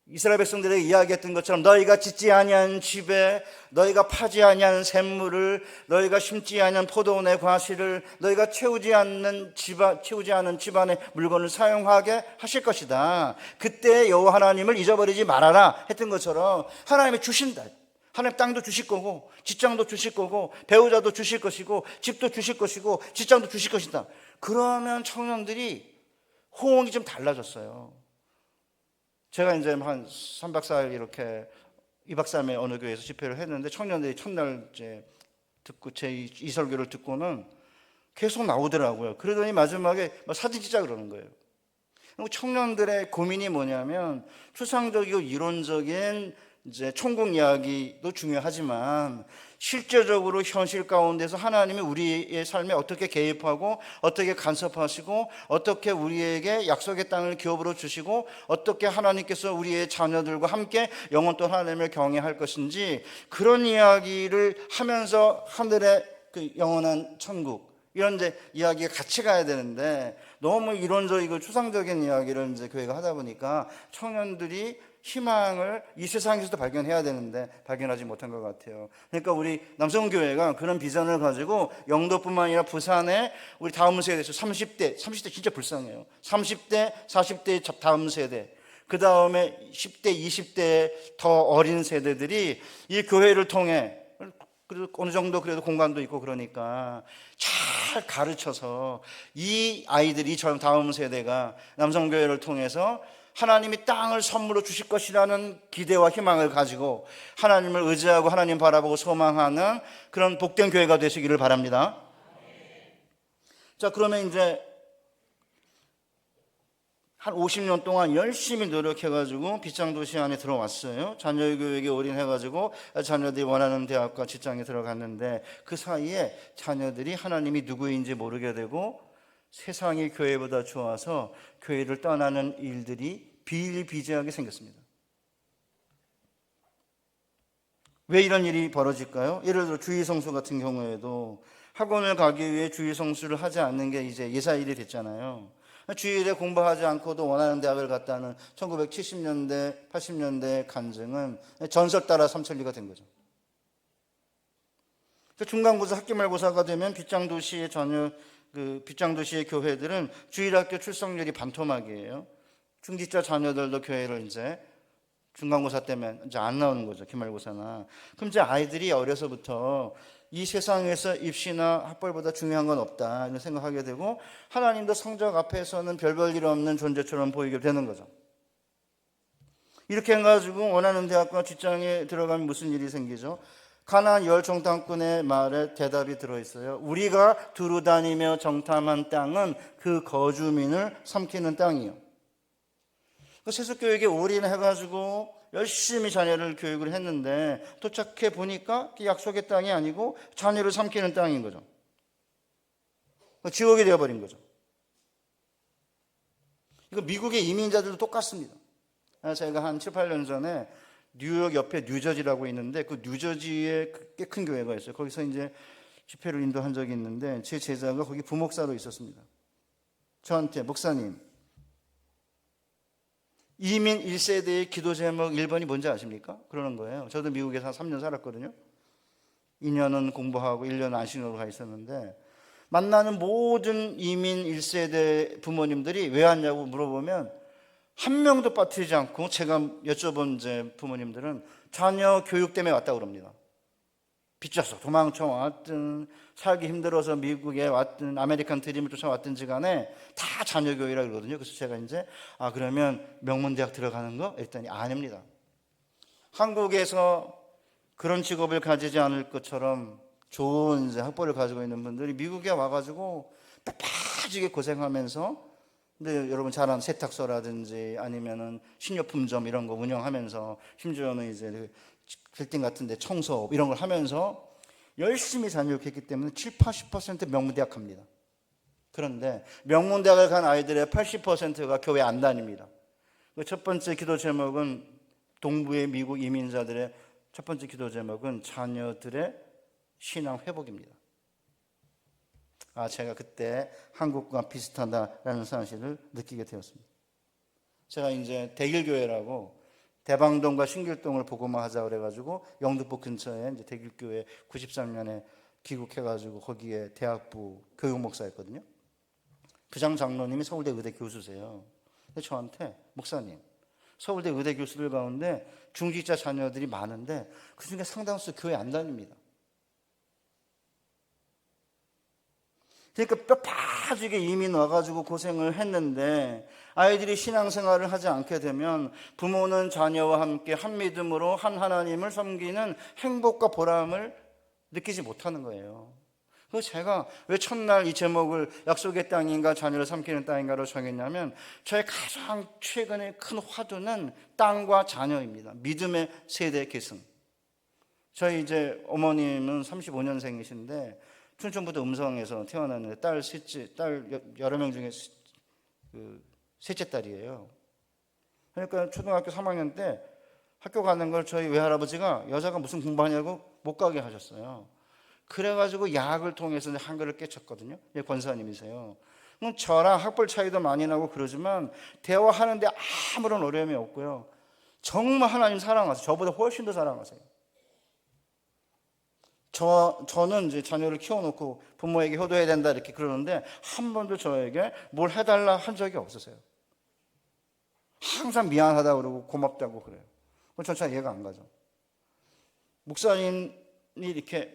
이스라엘 백성들에게 이야기했던 것처럼 너희가 짓지 아니한 집에, 너희가 파지 아니한 샘물을, 너희가 심지 아니한 포도원의 과실을, 너희가 채우지 않는 집안의 물건을 사용하게 하실 것이다. 그때 여호와 하나님을 잊어버리지 말아라 했던 것처럼 하나님이 주신다. 하나님 땅도 주실 거고, 직장도 주실 거고, 배우자도 주실 것이고, 집도 주실 것이고, 직장도 주실 것이다. 그러면 청년들이 호응이 좀 달라졌어요. 제가 이제 한 3박 4일 이렇게 2박 3일 어느 교회에서 집회를 했는데, 청년들이 첫날 이제 듣고 제 이 설교를 듣고는 계속 나오더라고요. 그러더니 마지막에 사진 찍자 그러는 거예요. 청년들의 고민이 뭐냐면, 추상적이고 이론적인 이제 천국 이야기도 중요하지만 실제적으로 현실 가운데서 하나님이 우리의 삶에 어떻게 개입하고 어떻게 간섭하시고 어떻게 우리에게 약속의 땅을 기업으로 주시고 어떻게 하나님께서 우리의 자녀들과 함께 영원토록 하나님을 경외할 것인지, 그런 이야기를 하면서 하늘의 그 영원한 천국, 이런 이제 이야기가 같이 가야 되는데, 너무 이론적이고 추상적인 이야기를 이제 교회가 하다 보니까 청년들이 희망을 이 세상에서도 발견해야 되는데 발견하지 못한 것 같아요. 그러니까 우리 남성교회가 그런 비전을 가지고 영도뿐만 아니라 부산에 우리 다음 세대에서 30대 진짜 불쌍해요. 30대, 40대 다음 세대, 그 다음에 10대, 20대 더 어린 세대들이 이 교회를 통해, 그래도 어느 정도 그래도 공간도 있고 그러니까 잘 가르쳐서 이 아이들이 저 다음 세대가 남성교회를 통해서 하나님이 땅을 선물로 주실 것이라는 기대와 희망을 가지고 하나님을 의지하고 하나님 바라보고 소망하는 그런 복된 교회가 되시기를 바랍니다. 자, 그러면 이제 한 50년 동안 열심히 노력해가지고 빗장도시 안에 들어왔어요. 자녀교육에 올인해가지고 자녀들이 원하는 대학과 직장에 들어갔는데, 그 사이에 자녀들이 하나님이 누구인지 모르게 되고 세상이 교회보다 좋아서 교회를 떠나는 일들이 비일비재하게 생겼습니다. 왜 이런 일이 벌어질까요? 예를 들어 주일성수 같은 경우에도 학원을 가기 위해 주일성수를 하지 않는 게 이제 예사일이 됐잖아요. 주일에 공부하지 않고도 원하는 대학을 갔다는 1970년대, 80년대 간증은 전설 따라 삼천리가 된 거죠. 중간고사, 학기말고사가 되면 빗장도시의 빗장도시의 교회들은 주일학교 출석률이 반토막이에요. 중직자 자녀들도 교회를 이제 중간고사 때문에 이제 안 나오는 거죠. 기말고사나. 그럼 이제 아이들이 어려서부터 이 세상에서 입시나 학벌보다 중요한 건 없다 이런 생각하게 되고, 하나님도 성적 앞에서는 별 볼 일 없는 존재처럼 보이게 되는 거죠. 이렇게 해가지고 원하는 대학과 직장에 들어가면 무슨 일이 생기죠? 가나안 열 정탐꾼의 말에 대답이 들어있어요. 우리가 두루 다니며 정탐한 땅은 그 거주민을 삼키는 땅이요. 세속교육에 올인해가지고 열심히 자녀를 교육을 했는데 도착해 보니까 약속의 땅이 아니고 자녀를 삼키는 땅인 거죠. 지옥이 되어버린 거죠. 이거 미국의 이민자들도 똑같습니다. 제가 한 7, 8년 전에 뉴욕 옆에 뉴저지라고 있는데, 그 뉴저지에 꽤 큰 교회가 있어요. 거기서 이제 집회를 인도한 적이 있는데 제 제자가 거기 부목사로 있었습니다. 저한테, 목사님, 이민 1세대의 기도 제목 1번이 뭔지 아십니까? 그러는 거예요. 저도 미국에서 한 3년 살았거든요. 2년은 공부하고 1년은 안식년으로 가 있었는데, 만나는 모든 이민 1세대 부모님들이 왜 왔냐고 물어보면 한 명도 빠뜨리지 않고, 제가 여쭤본 이제 부모님들은 자녀 교육 때문에 왔다고 그럽니다. 빚져서 도망쳐 왔든 살기 힘들어서 미국에 왔든 아메리칸 드림을 쫓아왔든지 간에 다 자녀 교육이라 그러거든요. 그래서 제가 이제 그러면 명문대학 들어가는 거? 했더니 아닙니다. 한국에서 그런 직업을 가지지 않을 것처럼 좋은 이제 학벌을 가지고 있는 분들이 미국에 와가지고 빽빽하게 고생하면서, 근데 여러분 잘 아는 세탁소라든지 아니면은 식료품점 이런 거 운영하면서, 심지어는 이제 빌딩 같은 데 청소 이런 걸 하면서 열심히 자녀교육했기 때문에 7, 80% 명문대학 갑니다. 그런데 명문대학을 간 아이들의 80%가 교회 안 다닙니다. 그 첫 번째 기도 제목은 동부의 미국 이민자들의 첫 번째 기도 제목은 자녀들의 신앙 회복입니다. 제가 그때 한국과 비슷하다라는 사실을 느끼게 되었습니다. 제가 이제 대길교회라고 대방동과 신길동을 복음화하자 그래가지고 영등포 근처에 이제 대길교회 93년에 귀국해가지고 거기에 대학부 교육목사였거든요. 부장 장로님이 서울대 의대 교수세요. 근데 저한테 목사님, 서울대 의대 교수들 가운데 중직자 자녀들이 많은데 그중에 상당수 교회 안 다닙니다. 그러니까 뼈 빠지게 이민 와가지고 고생을 했는데 아이들이 신앙생활을 하지 않게 되면 부모는 자녀와 함께 한 믿음으로 한 하나님을 섬기는 행복과 보람을 느끼지 못하는 거예요. 그래서 제가 왜 첫날 이 제목을 약속의 땅인가 자녀를 삼키는 땅인가로 정했냐면 저의 가장 최근의 큰 화두는 땅과 자녀입니다. 믿음의 세대 계승. 저희 이제 어머님은 35년생이신데 춘천부터 음성에서 태어났는데 딸 여러 명 중에 셋째 딸이에요. 그러니까 초등학교 3학년 때 학교 가는 걸 저희 외할아버지가 여자가 무슨 공부하냐고 못 가게 하셨어요. 그래가지고 야학을 통해서 한글을 깨쳤거든요. 권사님이세요. 저랑 학벌 차이도 많이 나고 그러지만 대화하는데 아무런 어려움이 없고요. 정말 하나님 사랑하세요. 저보다 훨씬 더 사랑하세요. 저는 이제 자녀를 키워놓고 부모에게 효도해야 된다 이렇게 그러는데 한 번도 저에게 뭘 해달라 한 적이 없으세요. 항상 미안하다고 그러고 고맙다고 그래요. 전 잘 이해가 안 가죠. 목사님이 이렇게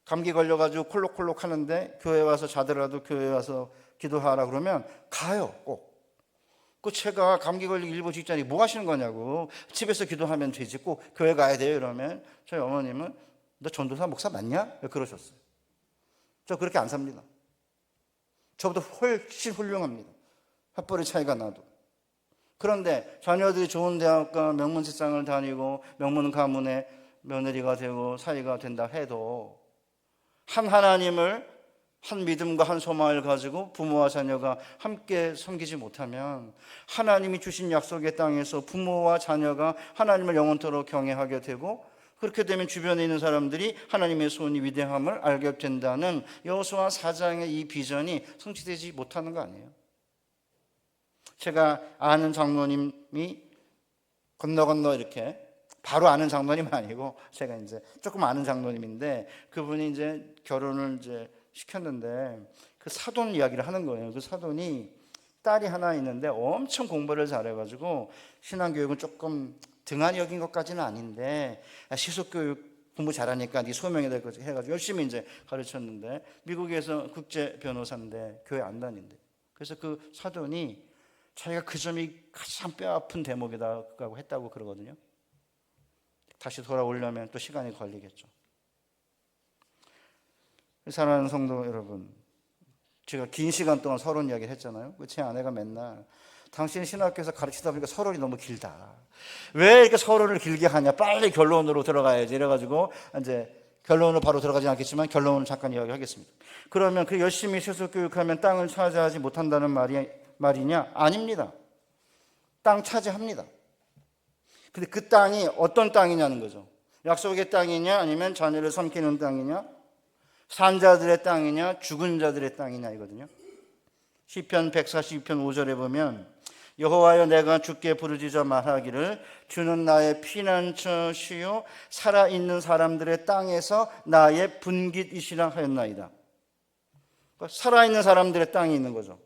감기 걸려가지고 콜록콜록 하는데 교회 와서 자더라도 교회 와서 기도하라 그러면 가요, 꼭. 제가 감기 걸리기 일보 직전에 뭐 하시는 거냐고, 집에서 기도하면 되지 꼭 교회 가야 돼요 이러면 저희 어머님은 너 전도사 목사 맞냐? 그러셨어요. 저 그렇게 안 삽니다. 저보다 훨씬 훌륭합니다. 학벌의 차이가 나도. 그런데 자녀들이 좋은 대학과 명문 직장을 다니고 명문 가문의 며느리가 되고 사위가 된다 해도 한 하나님을 한 믿음과 한 소망을 가지고 부모와 자녀가 함께 섬기지 못하면 하나님이 주신 약속의 땅에서 부모와 자녀가 하나님을 영원토록 경외하게 되고 그렇게 되면 주변에 있는 사람들이 하나님의 손이 위대함을 알게 된다는 여호수아 4장의 이 비전이 성취되지 못하는 거 아니에요? 제가 아는 장로님이 건너 이렇게 바로 아는 장로님 아니고 제가 이제 조금 아는 장로님인데 그분이 이제 결혼을 이제 시켰는데 그 사돈 이야기를 하는 거예요. 그 사돈이 딸이 하나 있는데 엄청 공부를 잘해가지고 신앙교육은 조금 등한히 여긴 것까지는 아닌데 시속교육 공부 잘하니까 네 소명이 될 거지 해가지고 열심히 이제 가르쳤는데 미국에서 국제 변호사인데 교회 안 다닌대. 그래서 그 사돈이 자기가 그 점이 가장 뼈아픈 대목이라고 했다고 그러거든요. 다시 돌아오려면 또 시간이 걸리겠죠. 사랑하는 성도 여러분, 제가 긴 시간 동안 서론 이야기를 했잖아요. 제 아내가 맨날 당신 신학교에서 가르치다 보니까 서론이 너무 길다. 왜 이렇게 서론을 길게 하냐? 빨리 결론으로 들어가야지. 이래가지고 이제 결론으로 바로 들어가지 않겠지만 결론을 잠깐 이야기하겠습니다. 그러면 그 열심히 세속 교육하면 땅을 차지하지 못한다는 말이냐? 아닙니다. 땅 차지합니다. 근데 그 땅이 어떤 땅이냐는 거죠. 약속의 땅이냐 아니면 자녀를 삼키는 땅이냐, 산 자들의 땅이냐 죽은 자들의 땅이냐 이거든요. 시편 142편 5절에 보면 여호와여 내가 주께 부르짖어 말하기를 주는 나의 피난처시요 살아있는 사람들의 땅에서 나의 분깃이시라 하였나이다. 그러니까 살아있는 사람들의 땅이 있는 거죠.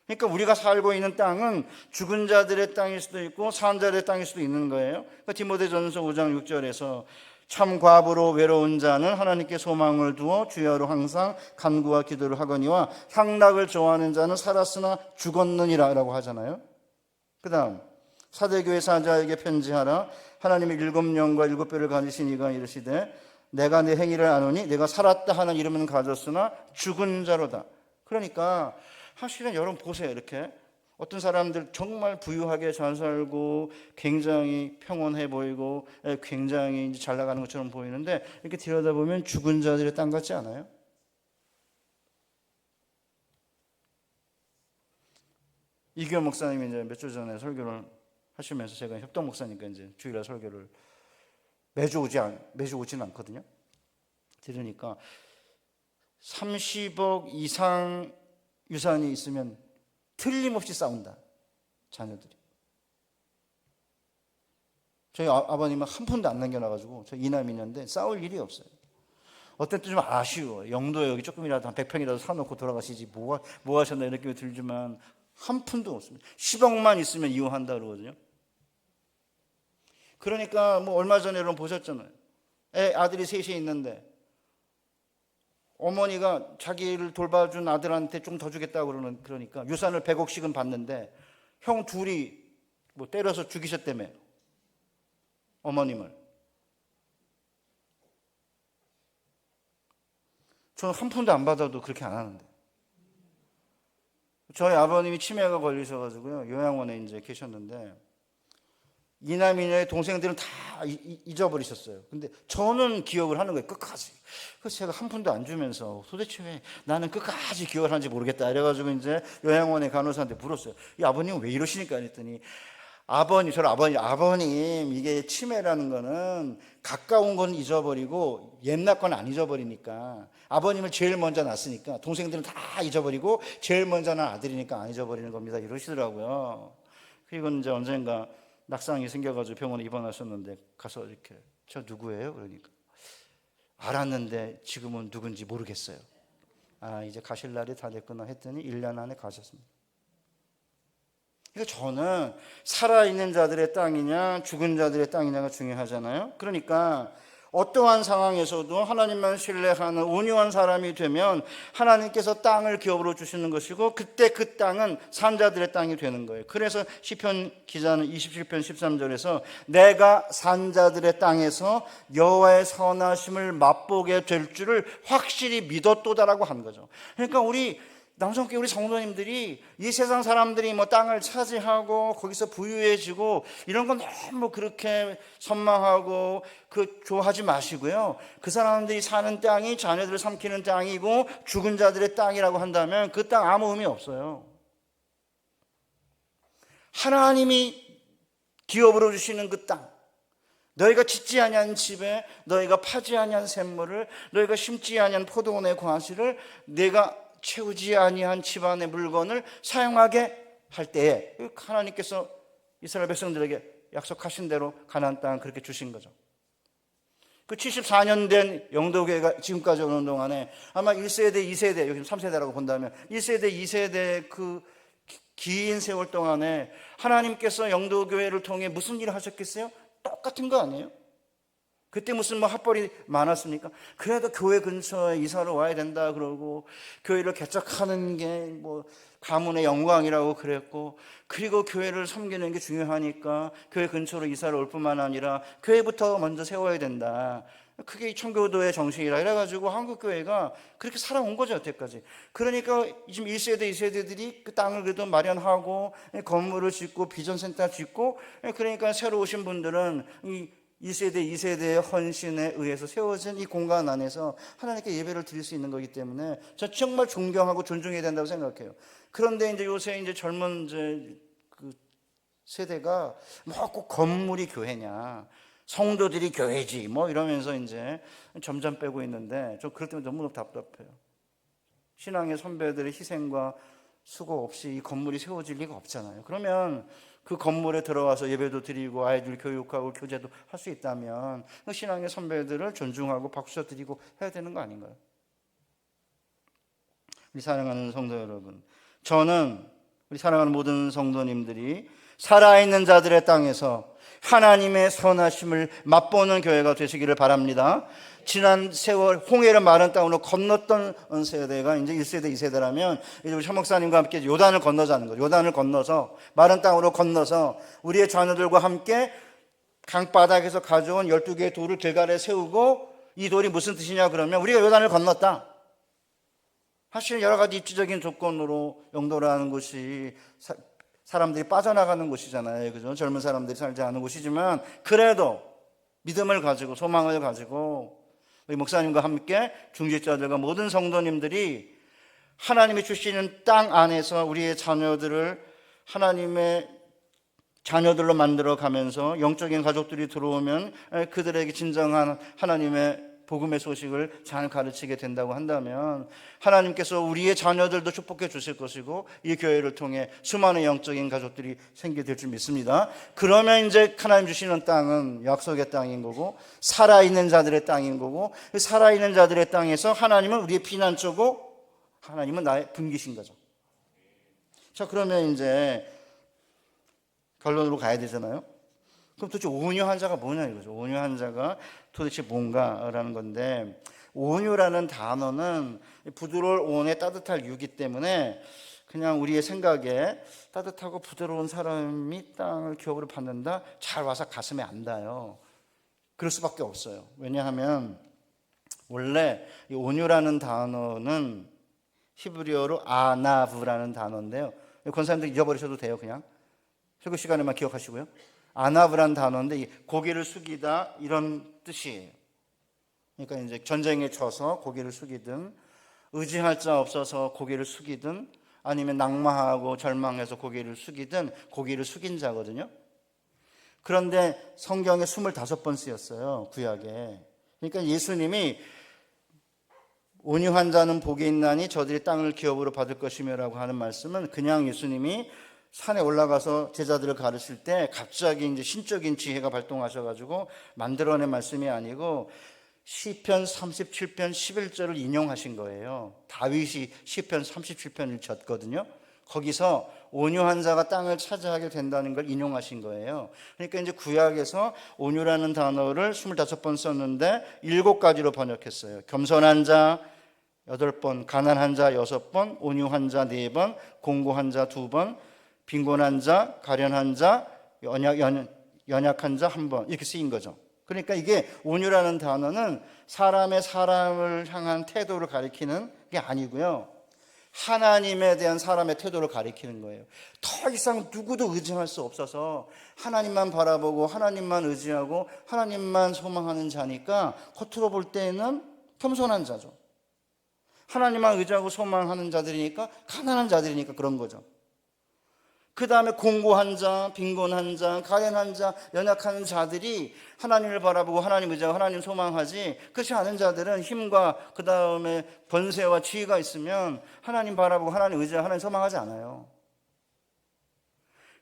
그러니까 우리가 살고 있는 땅은 죽은 자들의 땅일 수도 있고 산 자들의 땅일 수도 있는 거예요. 그러니까 디모데전서 5장 6절에서 참 과부로 외로운 자는 하나님께 소망을 두어 주여로 항상 간구와 기도를 하거니와 향락을 좋아하는 자는 살았으나 죽었느니라 라고 하잖아요. 그 다음 사대교회 사자에게 편지하라. 하나님의 7영과 7뼈를 가지신 이가 이르시되 내가 내 행위를 아노니 내가 살았다 하는 이름은 가졌으나 죽은 자로다. 그러니까 사실은 여러분 보세요. 이렇게 어떤 사람들 정말 부유하게 잘 살고 굉장히 평온해 보이고 굉장히 잘 나가는 것처럼 보이는데 이렇게 들여다보면 죽은 자들의 땅 같지 않아요? 이규현 목사님이 이제 몇 주 전에 설교를 하시면서 제가 협동 목사니까 이제 주일날 설교를 매주 오지는 않거든요. 들으니까 30억 이상 유산이 있으면 틀림없이 싸운다, 자녀들이. 저희 아버님은 한 푼도 안 남겨놔가지고 저 이남이년데 싸울 일이 없어요. 어떨 때 좀 아쉬워. 영도에 여기 조금이라도 한 100평이라도 사놓고 돌아가시지 뭐 하셨나 이런 느낌이 들지만 한 푼도 없습니다. 10억만 있으면 이혼한다 그러거든요. 그러니까 뭐 얼마 전에 여러분 보셨잖아요. 아들이 셋이 있는데 어머니가 자기를 돌봐준 아들한테 좀 더 주겠다고 그러니까 유산을 100억씩은 받는데 형 둘이 뭐 때려서 죽이셨다며, 어머님을. 저는 한 푼도 안 받아도 그렇게 안 하는데. 저희 아버님이 치매가 걸리셔가지고요, 요양원에 이제 계셨는데 이남이녀의 동생들은 다 잊어버리셨어요. 근데 저는 기억을 하는 거예요, 끝까지. 그래서 제가 한 푼도 안 주면서 도대체 왜 나는 끝까지 기억을 하는지 모르겠다 이래가지고 이제 요양원의 간호사한테 물었어요. 이 아버님 왜 이러시니까 했더니 아버님 이게 치매라는 거는 가까운 건 잊어버리고 옛날 건 안 잊어버리니까, 아버님을 제일 먼저 낳았으니까 동생들은 다 잊어버리고 제일 먼저 낳은 아들이니까 안 잊어버리는 겁니다 이러시더라고요. 그리고 이제 언젠가 낙상이 생겨가지고 병원에 입원하셨는데 가서 이렇게 저 누구예요? 그러니까 알았는데 지금은 누군지 모르겠어요. 이제 가실 날이 다 됐구나 했더니 1년 안에 가셨습니다. 그러니까 저는 살아있는 자들의 땅이냐 죽은 자들의 땅이냐가 중요하잖아요. 그러니까 어떠한 상황에서도 하나님만 신뢰하는 온유한 사람이 되면 하나님께서 땅을 기업으로 주시는 것이고 그때 그 땅은 산자들의 땅이 되는 거예요. 그래서 시편 기자는 27편 13절에서 내가 산자들의 땅에서 여호와의 선하심을 맛보게 될 줄을 확실히 믿었도다라고 한 거죠. 그러니까 우리 남성교회 우리 성도님들이 이 세상 사람들이 뭐 땅을 차지하고 거기서 부유해지고 이런 건 너무 그렇게 선망하고 좋아하지 마시고요. 그 사람들이 사는 땅이 자녀들을 삼키는 땅이고 죽은 자들의 땅이라고 한다면 그 땅 아무 의미 없어요. 하나님이 기업으로 주시는 그 땅, 너희가 짓지 아니한 집에 너희가 파지 아니한 샘물을, 너희가 심지 아니한 포도원의 과실을 내가 채우지 아니한 집안의 물건을 사용하게 할 때에 하나님께서 이스라엘 백성들에게 약속하신 대로 가나안 땅을 그렇게 주신 거죠. 그 74년 된 영도교회가 지금까지 오는 동안에 아마 1세대, 2세대, 요즘 3세대라고 본다면 1세대, 2세대 그 긴 세월 동안에 하나님께서 영도교회를 통해 무슨 일을 하셨겠어요? 똑같은 거 아니에요? 그때 무슨 뭐 핫벌이 많았습니까? 그래도 교회 근처에 이사를 와야 된다 그러고 교회를 개척하는 게 뭐 가문의 영광이라고 그랬고, 그리고 교회를 섬기는 게 중요하니까 교회 근처로 이사를 올 뿐만 아니라 교회부터 먼저 세워야 된다. 그게 청교도의 정신이라 이래가지고 한국교회가 그렇게 살아온 거죠, 여태까지. 그러니까 지금 1세대, 2세대들이 그 땅을 그래도 마련하고 건물을 짓고 비전센터 짓고, 그러니까 새로 오신 분들은 이 1세대, 2세대의 헌신에 의해서 세워진 이 공간 안에서 하나님께 예배를 드릴 수 있는 거기 때문에 저 정말 존경하고 존중해야 된다고 생각해요. 그런데 이제 요새 이제 젊은 그 세대가 뭐 꼭 건물이 교회냐, 성도들이 교회지 뭐 이러면서 이제 점점 빼고 있는데 저 그럴 때면 너무 답답해요. 신앙의 선배들의 희생과 수고 없이 이 건물이 세워질 리가 없잖아요. 그러면 그 건물에 들어와서 예배도 드리고 아이들 교육하고 교제도 할 수 있다면 그 신앙의 선배들을 존중하고 박수 드리고 해야 되는 거 아닌가요? 우리 사랑하는 성도 여러분, 저는 우리 사랑하는 모든 성도님들이 살아있는 자들의 땅에서 하나님의 선하심을 맛보는 교회가 되시기를 바랍니다. 지난 세월 홍해를 마른 땅으로 건넜던 세대가 이제 1세대, 2세대라면 이제 우리 현 목사님과 함께 요단을 건너자는 거죠. 요단을 건너서 마른 땅으로 건너서 우리의 자녀들과 함께 강바닥에서 가져온 12개의 돌을 길가에 세우고, 이 돌이 무슨 뜻이냐 그러면 우리가 요단을 건넜다. 사실 여러 가지 입지적인 조건으로 영도라는 곳이 사람들이 빠져나가는 곳이잖아요. 그죠? 젊은 사람들이 살지 않은 곳이지만 그래도 믿음을 가지고 소망을 가지고 우리 목사님과 함께 중직자들과 모든 성도님들이 하나님이 주시는 땅 안에서 우리의 자녀들을 하나님의 자녀들로 만들어 가면서 영적인 가족들이 들어오면 그들에게 진정한 하나님의 복음의 소식을 잘 가르치게 된다고 한다면 하나님께서 우리의 자녀들도 축복해 주실 것이고 이 교회를 통해 수많은 영적인 가족들이 생기게 될 줄 믿습니다. 그러면 이제 하나님 주시는 땅은 약속의 땅인 거고 살아있는 자들의 땅인 거고 살아있는 자들의 땅에서 하나님은 우리의 피난처고 하나님은 나의 분기신 거죠. 자, 그러면 이제 결론으로 가야 되잖아요. 그럼 도대체 온유 환자가 뭐냐 이거죠. 온유 환자가 도대체 뭔가라는 건데, 온유라는 단어는 부드러울 온에 따뜻할 유기 때문에 그냥 우리의 생각에 따뜻하고 부드러운 사람이 땅을 기업으로 받는다, 잘 와서 가슴에 안 닿아요. 그럴 수밖에 없어요. 왜냐하면 원래 이 온유라는 단어는 히브리어로 아나브라는 단어인데요. 권사님들 잊어버리셔도 돼요. 그냥 설교 시간에만 기억하시고요. 아나브란 단어인데 고개를 숙이다 이런 뜻이에요. 그러니까 이제 전쟁에 져서 고개를 숙이든 의지할 자 없어서 고개를 숙이든 아니면 낙마하고 절망해서 고개를 숙이든 고개를 숙인 자거든요. 그런데 성경에 25번 쓰였어요. 구약에. 그러니까 예수님이 온유한 자는 복이 있나니 저들이 땅을 기업으로 받을 것이며라고 하는 말씀은 그냥 예수님이 산에 올라가서 제자들을 가르칠 때 갑자기 이제 신적인 지혜가 발동하셔가지고 만들어낸 말씀이 아니고 시편 37편 11절을 인용하신 거예요. 다윗이 시편 37편을 졌거든요. 거기서 온유한 자가 땅을 차지하게 된다는 걸 인용하신 거예요. 그러니까 이제 구약에서 온유라는 단어를 25번 썼는데 7가지로 번역했어요. 겸손한 자 8번, 가난한 자 6번, 온유한 자 4번, 공고한 자 2번, 빈곤한 자, 가련한 자, 연약한 자 1번 이렇게 쓰인 거죠. 그러니까 이게 온유라는 단어는 사람을 향한 태도를 가리키는 게 아니고요. 하나님에 대한 사람의 태도를 가리키는 거예요. 더 이상 누구도 의지할 수 없어서 하나님만 바라보고 하나님만 의지하고 하나님만 소망하는 자니까 겉으로 볼 때는 겸손한 자죠. 하나님만 의지하고 소망하는 자들이니까 가난한 자들이니까 그런 거죠. 그 다음에 공고한 자, 빈곤한 자, 가련한 자, 연약한 자들이 하나님을 바라보고 하나님 의지하고 하나님 소망하지, 그렇지 않은 자들은 힘과 그 다음에 번세와 지위가 있으면 하나님 바라보고 하나님 의지하고 하나님 소망하지 않아요.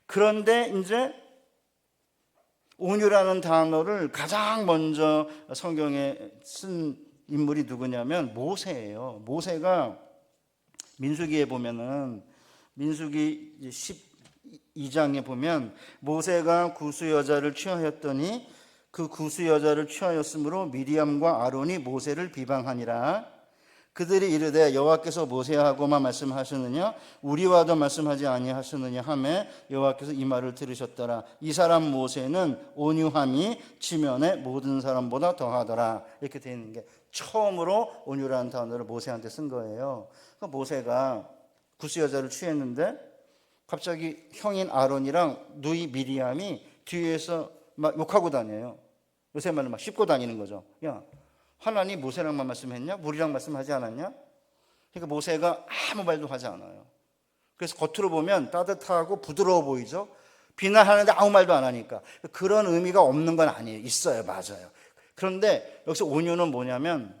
그런데 이제 온유라는 단어를 가장 먼저 성경에 쓴 인물이 누구냐면 모세예요. 모세가 민수기에 보면은 민수기 12장에 보면 모세가 구스 여자를 취하였더니 그 구스 여자를 취하였으므로 미리암과 아론이 모세를 비방하니라. 그들이 이르되 여호와께서 모세하고만 말씀하셨느냐 우리와도 말씀하지 아니하셨느냐 하매 여호와께서 이 말을 들으셨더라. 이 사람 모세는 온유함이 지면의 모든 사람보다 더하더라. 이렇게 되어 있는 게 처음으로 온유라는 단어를 모세한테 쓴 거예요. 그러니까 모세가 구스 여자를 취했는데 갑자기 형인 아론이랑 누이 미리암이 뒤에서 막 욕하고 다녀요. 요새 말로 막 씹고 다니는 거죠. 야, 하나님 모세랑만 말씀했냐? 우리랑 말씀하지 않았냐? 그러니까 모세가 아무 말도 하지 않아요. 그래서 겉으로 보면 따뜻하고 부드러워 보이죠. 비난하는데 아무 말도 안 하니까. 그런 의미가 없는 건 아니에요. 있어요. 맞아요. 그런데 여기서 온유는 뭐냐면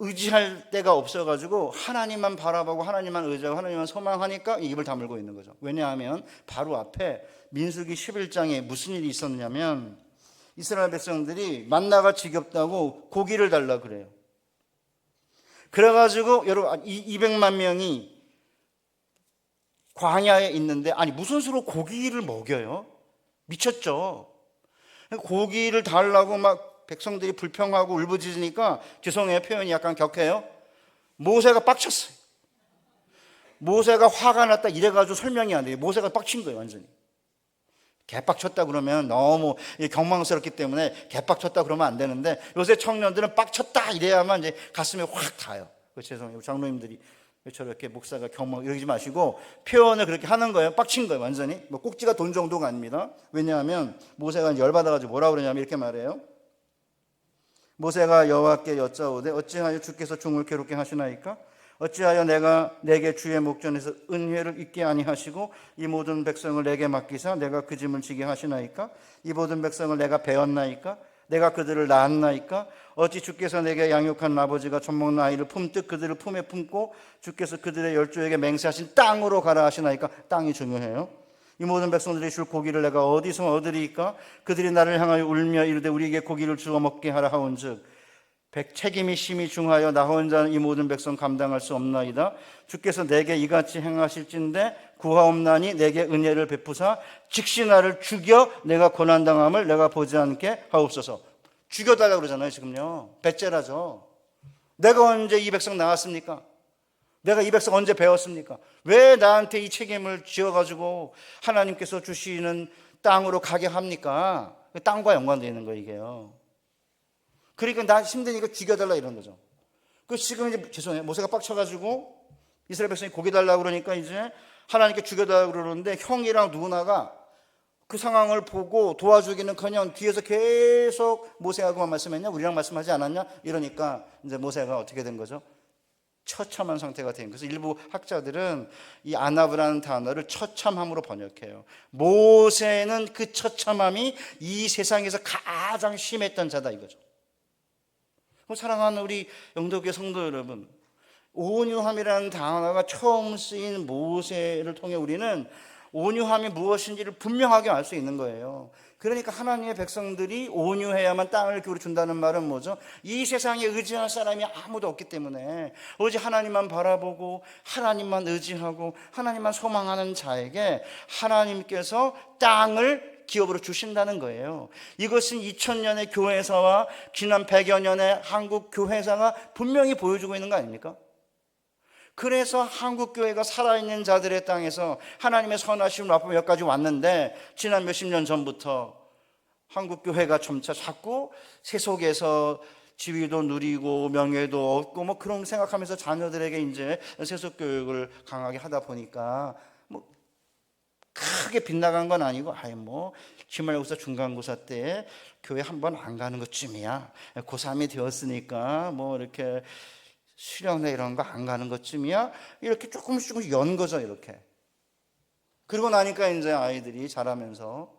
의지할 데가 없어가지고 하나님만 바라보고 하나님만 의지하고 하나님만 소망하니까 입을 다물고 있는 거죠. 왜냐하면 바로 앞에 민수기 11장에 무슨 일이 있었냐면 이스라엘 백성들이 만나가 지겹다고 고기를 달라 그래요. 그래가지고 여러분 200만 명이 광야에 있는데 아니 무슨 수로 고기를 먹여요? 미쳤죠. 고기를 달라고 막 백성들이 불평하고 울부짖으니까 죄송해요. 표현이 약간 격해요. 모세가 빡쳤어요. 모세가 화가 났다 이래가지고 설명이 안 돼요. 모세가 빡친 거예요. 완전히. 개빡쳤다 그러면 너무 경망스럽기 때문에 개빡쳤다 그러면 안 되는데 요새 청년들은 빡쳤다 이래야만 이제 가슴에 확 닿아요. 죄송해요. 장로님들이 저렇게 목사가 경망 이러지 마시고 표현을 그렇게 하는 거예요. 빡친 거예요. 완전히. 뭐 꼭지가 돈 정도가 아닙니다. 왜냐하면 모세가 열받아가지고 뭐라 그러냐면 이렇게 말해요. 모세가 여호와께 여짜오되 어찌하여 주께서 종을 괴롭게 하시나이까? 어찌하여 내게 주의 목전에서 은혜를 잊게 아니하시고 이 모든 백성을 내게 맡기사 내가 그 짐을 지게 하시나이까? 이 모든 백성을 내가 배웠나이까? 내가 그들을 낳았나이까? 어찌 주께서 내게 양육한 아버지가 젖먹는 아이를 품듯 그들을 품에 품고 주께서 그들의 열조에게 맹세하신 땅으로 가라 하시나이까? 땅이 중요해요. 이 모든 백성들이 줄 고기를 내가 어디서 얻으리이까? 그들이 나를 향하여 울며 이르되 우리에게 고기를 주어 먹게 하라 하온즉 책임이 심히 중하여 나 혼자는 이 모든 백성 감당할 수 없나이다. 주께서 내게 이같이 행하실진대 구하옵나니 내게 은혜를 베푸사 즉시 나를 죽여 내가 고난당함을 내가 보지 않게 하옵소서. 죽여달라고 그러잖아요. 지금요 배째라죠. 내가 언제 이 백성 낳았습니까? 내가 이 백성 언제 배웠습니까? 왜 나한테 이 책임을 지어가지고 하나님께서 주시는 땅으로 가게 합니까? 땅과 연관되어 있는 거예요 이게요. 그러니까 나 힘드니까 죽여달라 이런 거죠. 그 지금 이제 죄송해요. 모세가 빡쳐가지고 이스라엘 백성이 고기 달라고 그러니까 이제 하나님께 죽여달라고 그러는데 형이랑 누나가 그 상황을 보고 도와주기는커녕 뒤에서 계속 모세가 그만 말씀했냐? 우리랑 말씀하지 않았냐? 이러니까 이제 모세가 어떻게 된 거죠? 처참한 상태가 된 거예요. 그래서 일부 학자들은 이 아나브라는 단어를 처참함으로 번역해요. 모세는 그 처참함이 이 세상에서 가장 심했던 자다 이거죠. 사랑하는 우리 영도교회 성도 여러분, 온유함이라는 단어가 처음 쓰인 모세를 통해 우리는 온유함이 무엇인지를 분명하게 알 수 있는 거예요. 그러니까 하나님의 백성들이 온유해야만 땅을 기울여 준다는 말은 뭐죠? 이 세상에 의지할 사람이 아무도 없기 때문에 오직 하나님만 바라보고 하나님만 의지하고 하나님만 소망하는 자에게 하나님께서 땅을 기업으로 주신다는 거예요. 이것은 2000년의 교회사와 지난 100여 년의 한국 교회사가 분명히 보여주고 있는 거 아닙니까? 그래서 한국 교회가 살아있는 자들의 땅에서 하나님의 선하심을 맛보며 여기까지 왔는데 지난 몇십 년 전부터 한국 교회가 점차 자꾸 세속에서 지위도 누리고 명예도 얻고 뭐 그런 생각하면서 자녀들에게 이제 세속 교육을 강하게 하다 보니까 뭐 크게 빗나간 건 아니고 기말고사 중간고사 때 교회 한 번 안 가는 것쯤이야. 고3이 되었으니까 뭐 이렇게 수련회 이런 거 안 가는 것쯤이야. 이렇게 조금씩 연 거죠 이렇게. 그러고 나니까 이제 아이들이 자라면서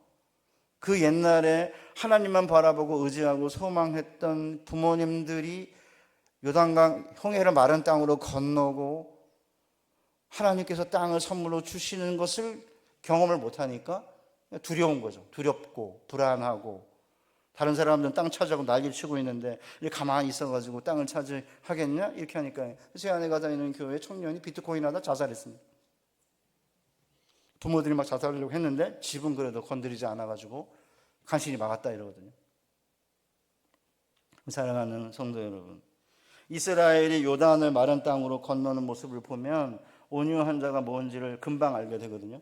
그 옛날에 하나님만 바라보고 의지하고 소망했던 부모님들이 요단강 홍해를 마른 땅으로 건너고 하나님께서 땅을 선물로 주시는 것을 경험을 못하니까 두려운 거죠. 두렵고 불안하고 다른 사람들은 땅 차지하고 난리를 치고 있는데 가만히 있어가지고 땅을 차지하겠냐? 이렇게 하니까 제 아내가 다니는 교회 청년이 비트코인 하다 자살했습니다. 부모들이 막 자살하려고 했는데 집은 그래도 건드리지 않아가지고 간신히 막았다 이러거든요. 사랑하는 성도 여러분, 이스라엘이 요단을 마른 땅으로 건너는 모습을 보면 온유한 자가 뭔지를 금방 알게 되거든요.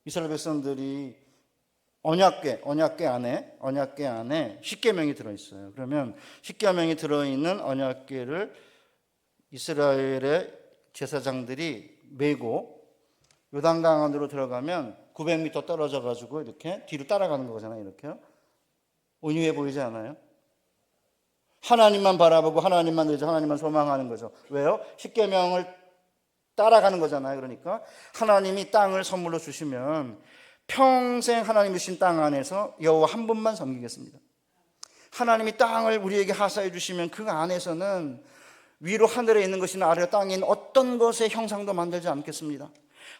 이스라엘 백성들이 언약궤 안에 십계명이 들어있어요. 그러면 십계명이 들어있는 언약궤를 이스라엘의 제사장들이 메고 요단강 안으로 들어가면 900m 떨어져 가지고 이렇게 뒤로 따라가는 거잖아요. 이렇게요. 온유해 보이지 않아요? 하나님만 바라보고 하나님만 의지 하나님만 소망하는 거죠. 왜요? 십계명을 따라가는 거잖아요. 그러니까 하나님이 땅을 선물로 주시면 평생 하나님 주신 땅 안에서 여호와 한 분만 섬기겠습니다. 하나님이 땅을 우리에게 하사해 주시면 그 안에서는 위로 하늘에 있는 것이나 아래 땅에 있는 어떤 것의 형상도 만들지 않겠습니다.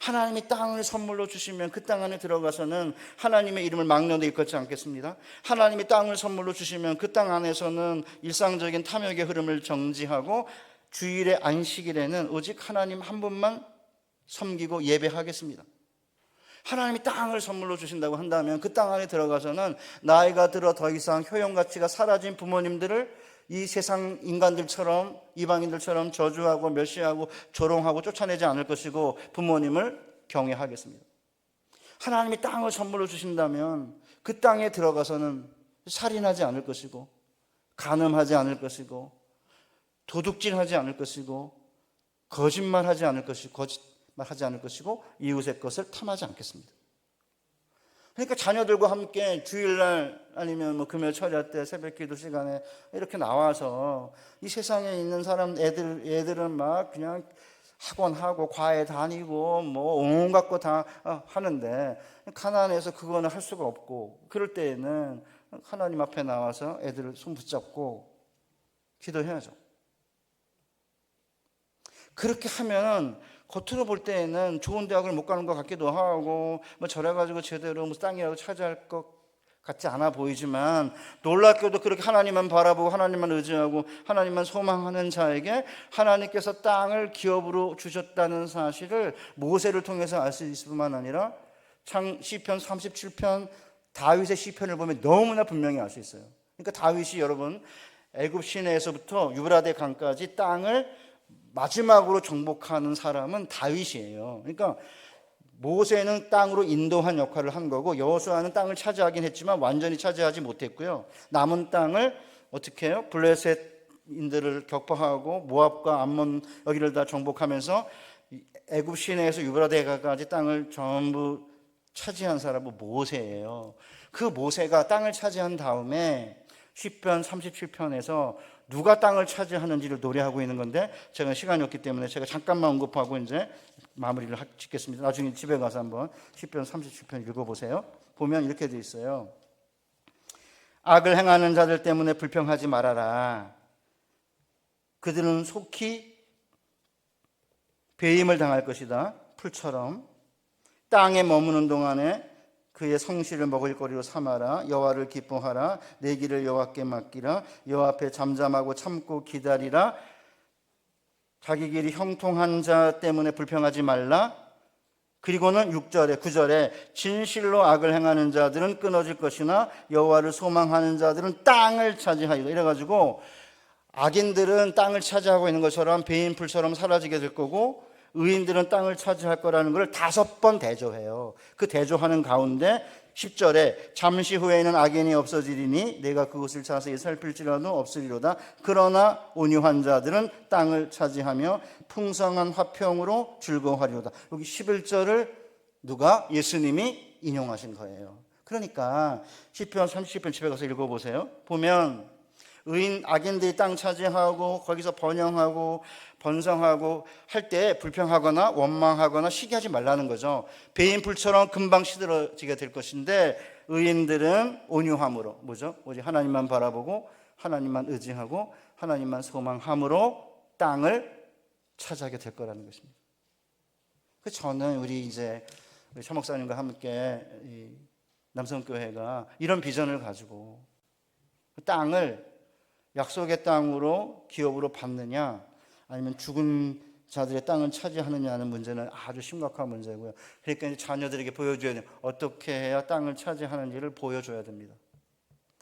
하나님이 땅을 선물로 주시면 그 땅 안에 들어가서는 하나님의 이름을 막론에 일컫지 않겠습니다. 하나님이 땅을 선물로 주시면 그 땅 안에서는 일상적인 탐욕의 흐름을 정지하고 주일의 안식일에는 오직 하나님 한 분만 섬기고 예배하겠습니다. 하나님이 땅을 선물로 주신다고 한다면 그 땅 안에 들어가서는 나이가 들어 더 이상 효용가치가 사라진 부모님들을 이 세상 인간들처럼 이방인들처럼 저주하고 멸시하고 조롱하고 쫓아내지 않을 것이고 부모님을 경외하겠습니다. 하나님이 땅을 선물로 주신다면 그 땅에 들어가서는 살인하지 않을 것이고 간음하지 않을 것이고 도둑질하지 않을 것이고 거짓말하지 않을 것이고 이웃의 것을 탐하지 않겠습니다. 그러니까 자녀들과 함께 주일날 아니면 뭐 금요 철야 때 새벽 기도 시간에 이렇게 나와서 이 세상에 있는 사람 애들은 막 그냥 학원하고 과외 다니고 뭐 온갖 거 다 하는데 가난해서 그거는 할 수가 없고, 그럴 때에는 하나님 앞에 나와서 애들을 손 붙잡고 기도해야죠. 그렇게 하면 겉으로 볼 때에는 좋은 대학을 못 가는 것 같기도 하고 뭐 저래가지고 제대로 무슨 땅이라도 차지할 것 같지 않아 보이지만, 놀랍게도 그렇게 하나님만 바라보고 하나님만 의지하고 하나님만 소망하는 자에게 하나님께서 땅을 기업으로 주셨다는 사실을 모세를 통해서 알 수 있을 뿐만 아니라 시편 37편 다윗의 시편을 보면 너무나 분명히 알 수 있어요. 그러니까 다윗이 여러분 애굽 시내에서부터 유브라데 강까지 땅을 마지막으로 정복하는 사람은 다윗이에요. 그러니까 모세는 땅으로 인도한 역할을 한 거고, 여호수아는 땅을 차지하긴 했지만 완전히 차지하지 못했고요. 남은 땅을 어떻게 해요? 블레셋인들을 격파하고 모압과 암몬 여기를 다 정복하면서 애굽 시내에서 유브라데가까지 땅을 전부 차지한 사람은 모세예요. 그 모세가 땅을 차지한 다음에 시편 37편에서 누가 땅을 차지하는지를 노래하고 있는 건데, 제가 시간이 없기 때문에 제가 잠깐만 언급하고 이제 마무리를 짓겠습니다. 나중에 집에 가서 한번 시편 37편 읽어보세요. 보면 이렇게 돼 있어요. 악을 행하는 자들 때문에 불평하지 말아라. 그들은 속히 배임을 당할 것이다. 풀처럼 땅에 머무는 동안에 그의 성실을 먹을거리로 삼아라. 여호와를 기뻐하라. 내 길을 여호와께 맡기라. 여호와 앞에 잠잠하고 참고 기다리라. 자기 길이 형통한 자 때문에 불평하지 말라. 그리고는 6절에 9절에 진실로 악을 행하는 자들은 끊어질 것이나 여호와를 소망하는 자들은 땅을 차지하리라. 이래가지고 악인들은 땅을 차지하고 있는 것처럼 배인풀처럼 사라지게 될 거고, 의인들은 땅을 차지할 거라는 걸 5번 대조해요. 그 대조하는 가운데 10절에 잠시 후에는 악인이 없어지리니 내가 그것을 자세히 살필지라도 없으리로다. 그러나 온유한 자들은 땅을 차지하며 풍성한 화평으로 즐거워하리로다. 여기 11절을 누가? 예수님이 인용하신 거예요. 그러니까 시편 30편 집에 가서 읽어보세요. 보면 악인들이 땅 차지하고 거기서 번영하고 번성하고 할 때 불평하거나 원망하거나 시기하지 말라는 거죠. 배인풀처럼 금방 시들어지게 될 것인데, 의인들은 온유함으로, 뭐죠? 오직 하나님만 바라보고 하나님만 의지하고 하나님만 소망함으로 땅을 차지하게 될 거라는 것입니다. 그래서 저는 우리 차 목사님과 함께 이 남성교회가 이런 비전을 가지고 땅을 약속의 땅으로 기업으로 받느냐 아니면 죽은 자들의 땅을 차지하느냐는 문제는 아주 심각한 문제고요. 그러니까 이제 자녀들에게 보여줘야 돼요. 어떻게 해야 땅을 차지하는지를 보여줘야 됩니다.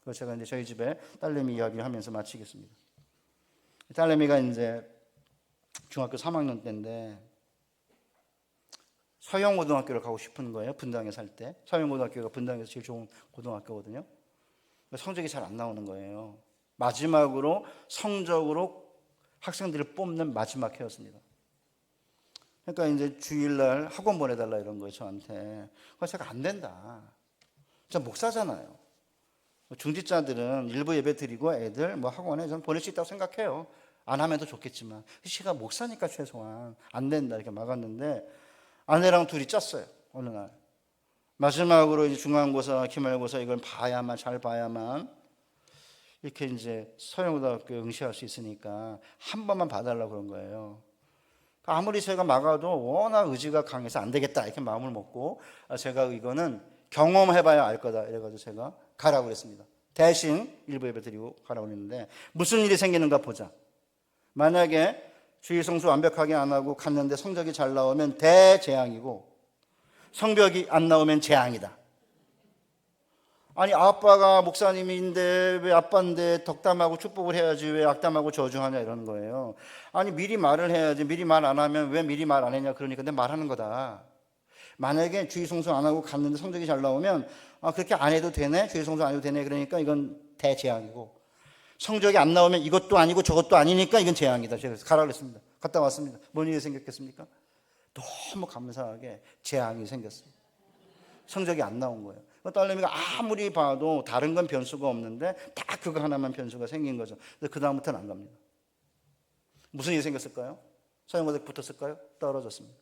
그래서 제가 이제 저희 집에 딸내미 이야기를 하면서 마치겠습니다. 딸내미가 이제 중학교 3학년 때인데 서영고등학교를 가고 싶은 거예요. 분당에 살 때. 서영고등학교가 분당에서 제일 좋은 고등학교거든요. 성적이 잘 안 나오는 거예요. 마지막으로 성적으로 학생들을 뽑는 마지막 해였습니다. 그러니까 이제 주일날 학원 보내달라 이런 거예요, 저한테. 그래서 제가 안 된다. 저 목사잖아요. 중직자들은 일부 예배 드리고 애들 뭐 학원에 저는 보낼 수 있다고 생각해요. 안 하면 더 좋겠지만. 제가 목사니까 최소한 안 된다 이렇게 막았는데, 아내랑 둘이 짰어요, 어느 날. 마지막으로 이제 중간고사, 기말고사 이걸 봐야만, 잘 봐야만 이렇게 이제 서영고등학교 응시할 수 있으니까 한 번만 봐달라고 그런 거예요. 아무리 제가 막아도 워낙 의지가 강해서 안 되겠다 이렇게 마음을 먹고, 제가 이거는 경험해봐야 알 거다 이래가지고 제가 가라고 그랬습니다. 대신 일부 예배 드리고 가라고 그랬는데, 무슨 일이 생기는가 보자. 만약에 주일 성수 완벽하게 안 하고 갔는데 성적이 잘 나오면 대재앙이고, 성적이 안 나오면 재앙이다. 아니 아빠가 목사님인데 왜 아빠인데 덕담하고 축복을 해야지 왜 악담하고 저주하냐 이러는 거예요. 아니 미리 말을 해야지, 미리 말 안 하면 왜 미리 말 안 했냐. 그러니까 내가 말하는 거다. 만약에 주의 성수 안 하고 갔는데 성적이 잘 나오면 그렇게 안 해도 되네, 주의 성수 안 해도 되네, 그러니까 이건 대재앙이고, 성적이 안 나오면 이것도 아니고 저것도 아니니까 이건 재앙이다. 제가 가라 그랬습니다. 갔다 왔습니다. 뭔 일이 생겼겠습니까? 너무 감사하게 재앙이 생겼습니다. 성적이 안 나온 거예요. 딸내미가 아무리 봐도 다른 건 변수가 없는데 딱 그거 하나만 변수가 생긴 거죠. 그래서 그 다음부터는 안 갑니다. 무슨 일이 생겼을까요? 서영고등학교 붙었을까요? 떨어졌습니다.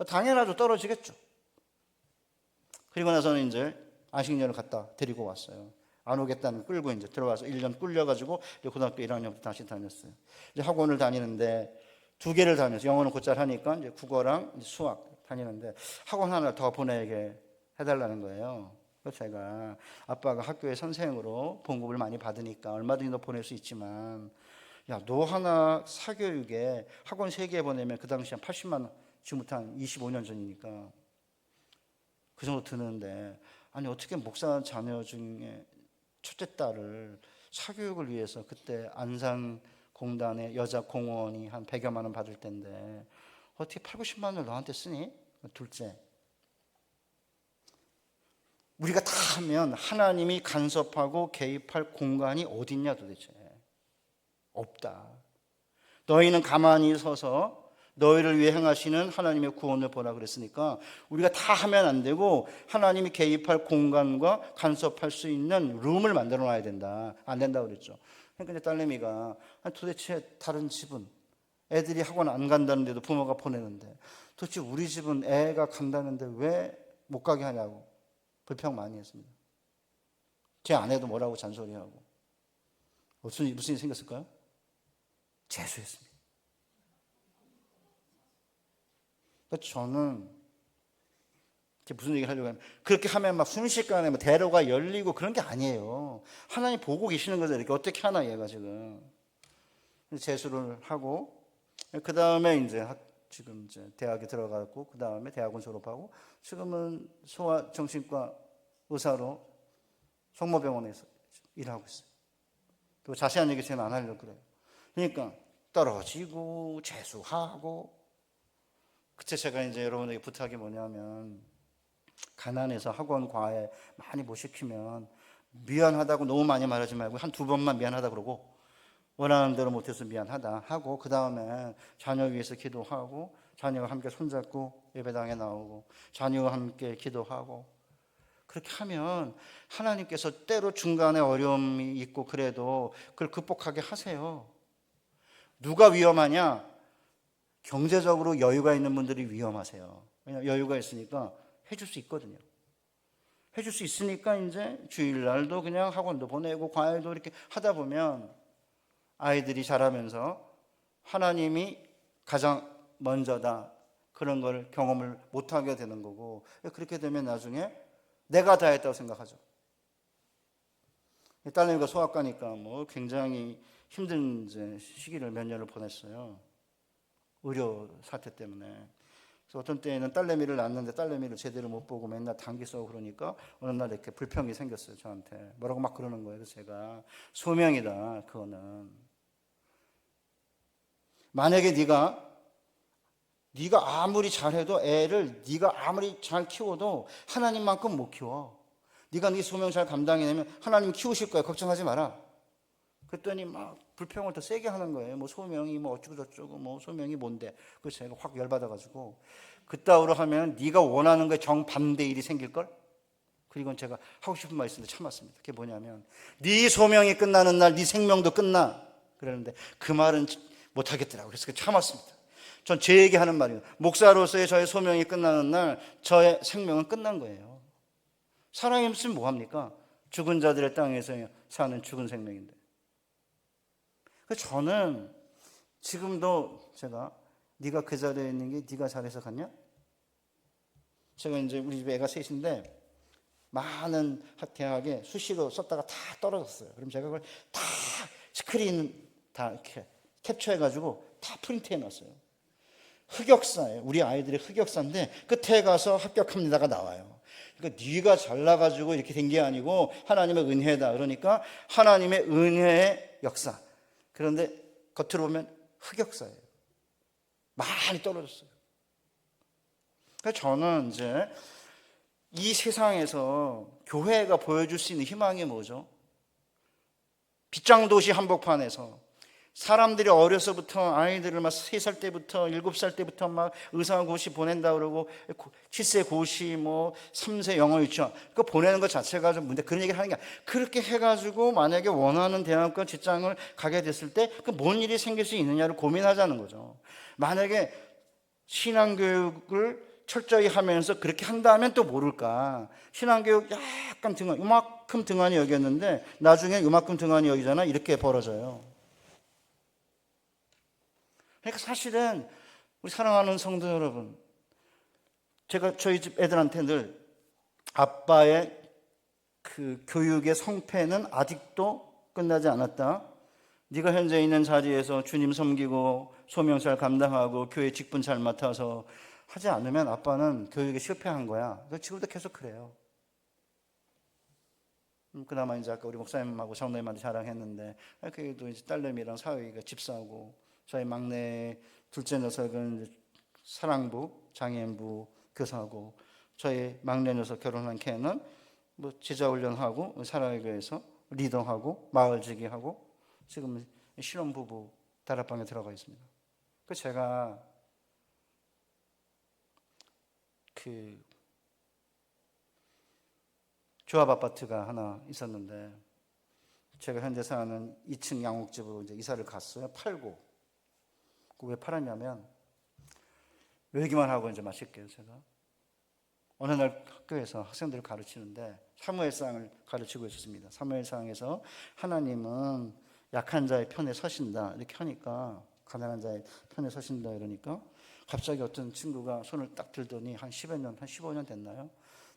당연하죠. 떨어지겠죠. 그리고 나서는 이제 안식년을 갖다 데리고 왔어요. 안 오겠다는 끌고 이제 들어와서 1년 꿀려가지고 고등학교 1학년부터 다시 다녔어요. 이제 학원을 다니는데 2개를 다녔어요. 영어는 곧잘 하니까 이제 국어랑 이제 수학 다니는데 학원 하나 더 보내게 해달라는 거예요. 그래서 제가 아빠가 학교의 선생으로 봉급을 많이 받으니까 얼마든지 너 보낼 수 있지만 야, 너 하나 사교육에 학원 3개 보내면 그 당시 한 80만 원, 지금부터 한 25년 전이니까 그 정도 드는데 아니 어떻게 목사 자녀 중에 첫째 딸을 사교육을 위해서 그때 안산공단의 여자 공원이 한 100여만 원 받을 텐데 어떻게 8, 90만 원을 너한테 쓰니? 둘째. 우리가 다 하면 하나님이 간섭하고 개입할 공간이 어딨냐 도대체. 없다. 너희는 가만히 서서 너희를 위해 행하시는 하나님의 구원을 보라 그랬으니까 우리가 다 하면 안 되고 하나님이 개입할 공간과 간섭할 수 있는 룸을 만들어 놔야 된다. 안 된다고 그랬죠. 그러니까 이제 딸내미가 도대체 다른 집은 애들이 학원 안 간다는데도 부모가 보내는데 도대체 우리 집은 애가 간다는데 왜 못 가게 하냐고 불평 많이 했습니다. 제 아내도 뭐라고 잔소리하고 무슨 일이 생겼을까요? 재수했습니다. 저는 무슨 얘기를 하려고 하면 그렇게 하면 막 순식간에 대로가 열리고 그런 게 아니에요. 하나님 보고 계시는 거죠. 이렇게 어떻게 하나 얘가 지금 재수를 하고 그 다음에 지금 이제 대학에 들어가고 그 다음에 대학원 졸업하고 지금은 소아정신과 의사로 성모병원에서 일하고 있어요. 또 자세한 얘기 제가 안 하려고 그래요. 그러니까 떨어지고 재수하고 그때 제가 이제 여러분에게 부탁이 뭐냐면 가난해서 학원 과외 많이 못 시키면 미안하다고 너무 많이 말하지 말고 한 2번만 미안하다 그러고 원하는 대로 못해서 미안하다 하고 그 다음에 자녀 위해서 기도하고 자녀와 함께 손잡고 예배당에 나오고 자녀와 함께 기도하고 그렇게 하면 하나님께서 때로 중간에 어려움이 있고 그래도 그걸 극복하게 하세요. 누가 위험하냐? 경제적으로 여유가 있는 분들이 위험하세요. 왜냐하면 여유가 있으니까 해줄 수 있거든요. 해줄 수 있으니까 이제 주일날도 그냥 학원도 보내고 과외도 이렇게 하다 보면 아이들이 자라면서 하나님이 가장 먼저다 그런 걸 경험을 못하게 되는 거고 그렇게 되면 나중에 내가 다 했다고 생각하죠. 딸내미가 소아과니까 굉장히 힘든 시기를 몇 년을 보냈어요. 의료 사태 때문에. 그래서 어떤 때에는 딸내미를 낳았는데 딸내미를 제대로 못 보고 맨날 단기 써고 그러니까 어느 날 이렇게 불평이 생겼어요. 저한테. 뭐라고 막 그러는 거예요. 그래서 제가 소명이다. 그거는. 만약에 네가 아무리 잘해도 애를 네가 아무리 잘 키워도 하나님만큼 못 키워. 네가 네 소명 잘 감당해내면 하나님 키우실 거야. 걱정하지 마라. 그랬더니 막 불평을 더 세게 하는 거예요. 소명이 어쩌고 저쩌고 소명이 뭔데. 그래서 제가 확 열받아가지고 그따위로 하면 네가 원하는 거에 정반대 일이 생길걸. 그리고 제가 하고 싶은 말이 있었는데 참았습니다. 그게 뭐냐면 네 소명이 끝나는 날 네 생명도 끝나. 그러는데 그 말은 못하겠더라고요. 그래서 참았습니다. 전 제 얘기하는 말이에요. 목사로서의 저의 소명이 끝나는 날 저의 생명은 끝난 거예요. 사랑이 없으면 뭐합니까? 죽은 자들의 땅에서 사는 죽은 생명인데. 그래서 저는 지금도 제가 네가 그 자리에 있는 게 네가 잘해서 갔냐? 제가 이제 우리 집에 애가 셋인데 많은 대학에 수시로 썼다가 다 떨어졌어요. 그럼 제가 그걸 다 스크린 다 이렇게 캡처해가지고 다 프린트해 놨어요. 흑역사예요. 우리 아이들의 흑역사인데 끝에 가서 합격합니다가 나와요. 그러니까 네가 잘나가지고 이렇게 된 게 아니고 하나님의 은혜다. 그러니까 하나님의 은혜의 역사. 그런데 겉으로 보면 흑역사예요. 많이 떨어졌어요. 그래서 저는 이제 이 세상에서 교회가 보여줄 수 있는 희망이 뭐죠? 빗장도시 한복판에서 사람들이 어려서부터 아이들을 막 3살 때부터 7살 때부터 막 의사고시 보낸다 그러고 7세 고시 뭐 3세 영어 유치원 그거 보내는 것 자체가 좀 문제. 그런 얘기를 하는 게 아니라 그렇게 해가지고 만약에 원하는 대학과 직장을 가게 됐을 때 그 뭔 일이 생길 수 있느냐를 고민하자는 거죠. 만약에 신앙교육을 철저히 하면서 그렇게 한다면 또 모를까. 신앙교육 약간 등한, 이만큼 등한히 여겼는데 나중에 이만큼 등한히 여기잖아. 이렇게 벌어져요. 그러니까 사실은 우리 사랑하는 성도 여러분, 제가 저희 집 애들한테 늘 아빠의 그 교육의 성패는 아직도 끝나지 않았다. 네가 현재 있는 자리에서 주님 섬기고 소명살 감당하고 교회 직분 잘 맡아서 하지 않으면 아빠는 교육에 실패한 거야. 지금도 계속 그래요. 그나마 이제 아까 우리 목사님하고 장로님한테 자랑했는데 그래도 이제 딸내미랑 사위가 집사고 저희 막내 둘째 녀석은 사랑부, 장애인부 교사고 저희 막내 녀석 결혼한 걔는 뭐 제자훈련하고 사랑교회에서 리더하고 마을지기하고 지금 신혼부부 다락방에 들어가 있습니다. 그 제가 그 조합 아파트가 하나 있었는데 제가 현재 사는 2층 양옥집으로 이제 이사를 갔어요. 팔고. 왜 팔았냐면 외기만 하고 이제 마실게요. 제가 어느 날 학교에서 학생들을 가르치는데 사무엘상을 가르치고 있었습니다. 사무엘상에서 하나님은 약한 자의 편에 서신다 이렇게 하니까 가난한 자의 편에 서신다 이러니까 갑자기 어떤 친구가 손을 딱 들더니 한 10여 년, 한 15년 됐나요?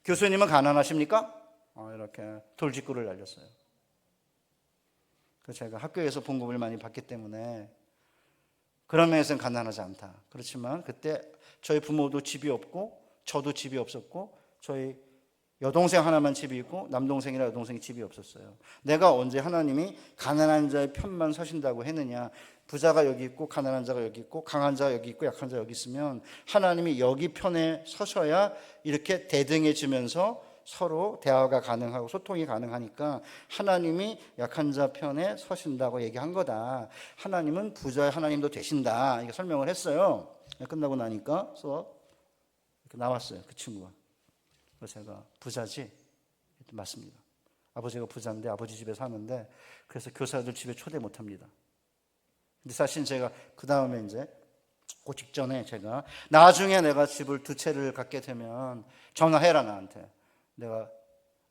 교수님은 가난하십니까? 이렇게 돌직구를 날렸어요. 그래서 제가 학교에서 봉급을 많이 받기 때문에 그런 면에서는 가난하지 않다. 그렇지만 그때 저희 부모도 집이 없고 저도 집이 없었고 저희 여동생 하나만 집이 있고 남동생이나 여동생이 집이 없었어요. 내가 언제 하나님이 가난한 자의 편만 서신다고 했느냐. 부자가 여기 있고 가난한 자가 여기 있고 강한 자가 여기 있고 약한 자가 여기 있으면 하나님이 여기 편에 서셔야 이렇게 대등해지면서 서로 대화가 가능하고 소통이 가능하니까 하나님이 약한 자 편에 서신다고 얘기한 거다. 하나님은 부자의 하나님도 되신다. 이렇게 설명을 했어요. 끝나고 나니까 수업 이렇게 나왔어요. 그 친구가. 그래서 제가 부자지? 맞습니다. 아버지가 부자인데 아버지 집에 사는데 그래서 교사들 집에 초대 못합니다. 근데 사실 제가 그 다음에 이제 그 직전에 제가 나중에 내가 집을 2채를 갖게 되면 전화해라 나한테. 내가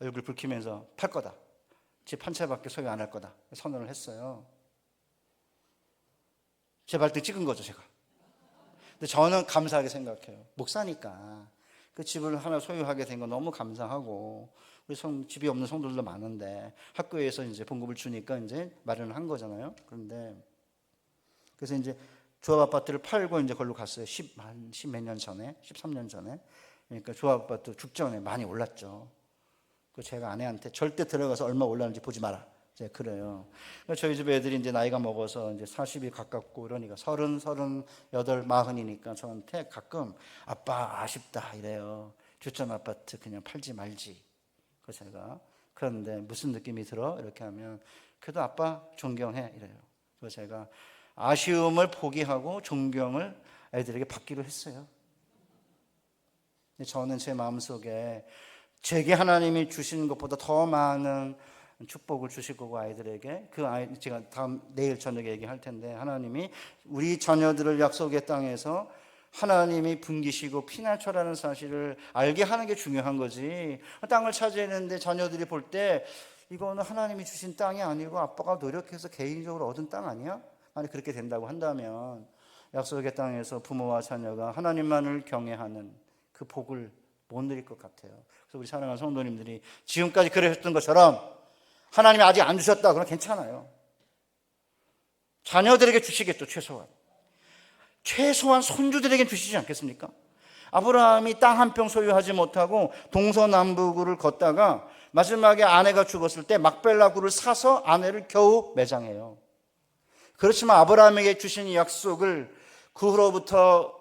얼굴 붉히면서 팔 거다. 집 한 채밖에 소유 안 할 거다. 선언을 했어요. 제 발등 찍은 거죠, 제가. 근데 저는 감사하게 생각해요. 목사니까 그 집을 하나 소유하게 된 건 너무 감사하고 우리 집이 없는 성도들도 많은데 학교에서 이제 봉급을 주니까 이제 마련을 한 거잖아요. 그런데 그래서 이제 조합 아파트를 팔고 이제 걸로 갔어요. 10몇 년 전에, 13년 전에. 그러니까 조합 아파트 죽전에 많이 올랐죠. 그 제가 아내한테 절대 들어가서 얼마 올랐는지 보지 마라. 이제 그래요. 저희 집 애들이 이제 나이가 먹어서 이제 40이 가깝고 이러니까 30, 38, 40이니까 저한테 가끔 아빠 아쉽다 이래요. 주점 아파트 그냥 팔지 말지. 그래서 제가 그런데 무슨 느낌이 들어? 이렇게 하면 그래도 아빠 존경해 이래요. 그래서 제가 아쉬움을 포기하고 존경을 애들에게 받기로 했어요. 저는 제 마음속에 제게 하나님이 주신 것보다 더 많은 축복을 주실 거고 아이들에게 그 아이 제가 내일 저녁에 얘기할 텐데 하나님이 우리 자녀들을 약속의 땅에서 하나님이 분기시고 피난처라는 사실을 알게 하는 게 중요한 거지. 땅을 차지했는데 자녀들이 볼 때 이거는 하나님이 주신 땅이 아니고 아빠가 노력해서 개인적으로 얻은 땅 아니야? 만약 그렇게 된다고 한다면 약속의 땅에서 부모와 자녀가 하나님만을 경외하는 그 복을 못 누릴 것 같아요. 그래서 우리 사랑하는 성도님들이 지금까지 그러셨던 것처럼 하나님이 아직 안 주셨다 그러면 괜찮아요. 자녀들에게 주시겠죠. 최소한 손주들에게 주시지 않겠습니까? 아브라함이 땅 한 평 소유하지 못하고 동서남북을 걷다가 마지막에 아내가 죽었을 때 막벨라 굴을 사서 아내를 겨우 매장해요. 그렇지만 아브라함에게 주신 약속을 그 후로부터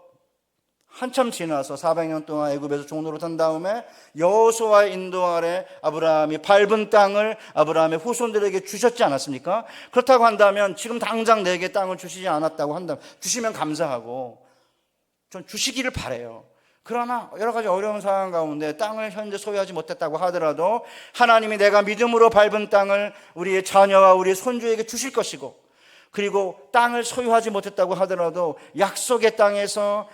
한참 지나서 400년 동안 애굽에서 종노릇 한 다음에 여호수아의 인도 아래 아브라함이 밟은 땅을 아브라함의 후손들에게 주셨지 않았습니까? 그렇다고 한다면 지금 당장 내게 땅을 주시지 않았다고 한다면 주시면 감사하고 전 주시기를 바라요. 그러나 여러 가지 어려운 상황 가운데 땅을 현재 소유하지 못했다고 하더라도 하나님이 내가 믿음으로 밟은 땅을 우리의 자녀와 우리의 손주에게 주실 것이고, 그리고 땅을 소유하지 못했다고 하더라도 약속의 땅에서,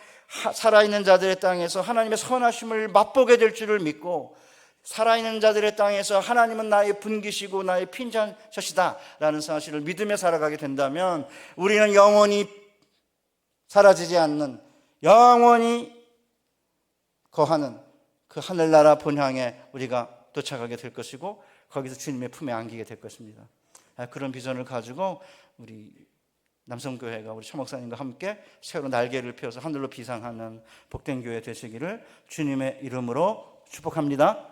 살아있는 자들의 땅에서 하나님의 선하심을 맛보게 될 줄을 믿고, 살아있는 자들의 땅에서 하나님은 나의 분기시고 나의 핀잔젓이다 라는 사실을 믿으며 살아가게 된다면 우리는 영원히 사라지지 않는, 영원히 거하는 그 하늘나라 본향에 우리가 도착하게 될 것이고, 거기서 주님의 품에 안기게 될 것입니다. 그런 비전을 가지고 우리 남성교회가 우리 차 목사님과 함께 새로 날개를 펴서 하늘로 비상하는 복된 교회 되시기를 주님의 이름으로 축복합니다.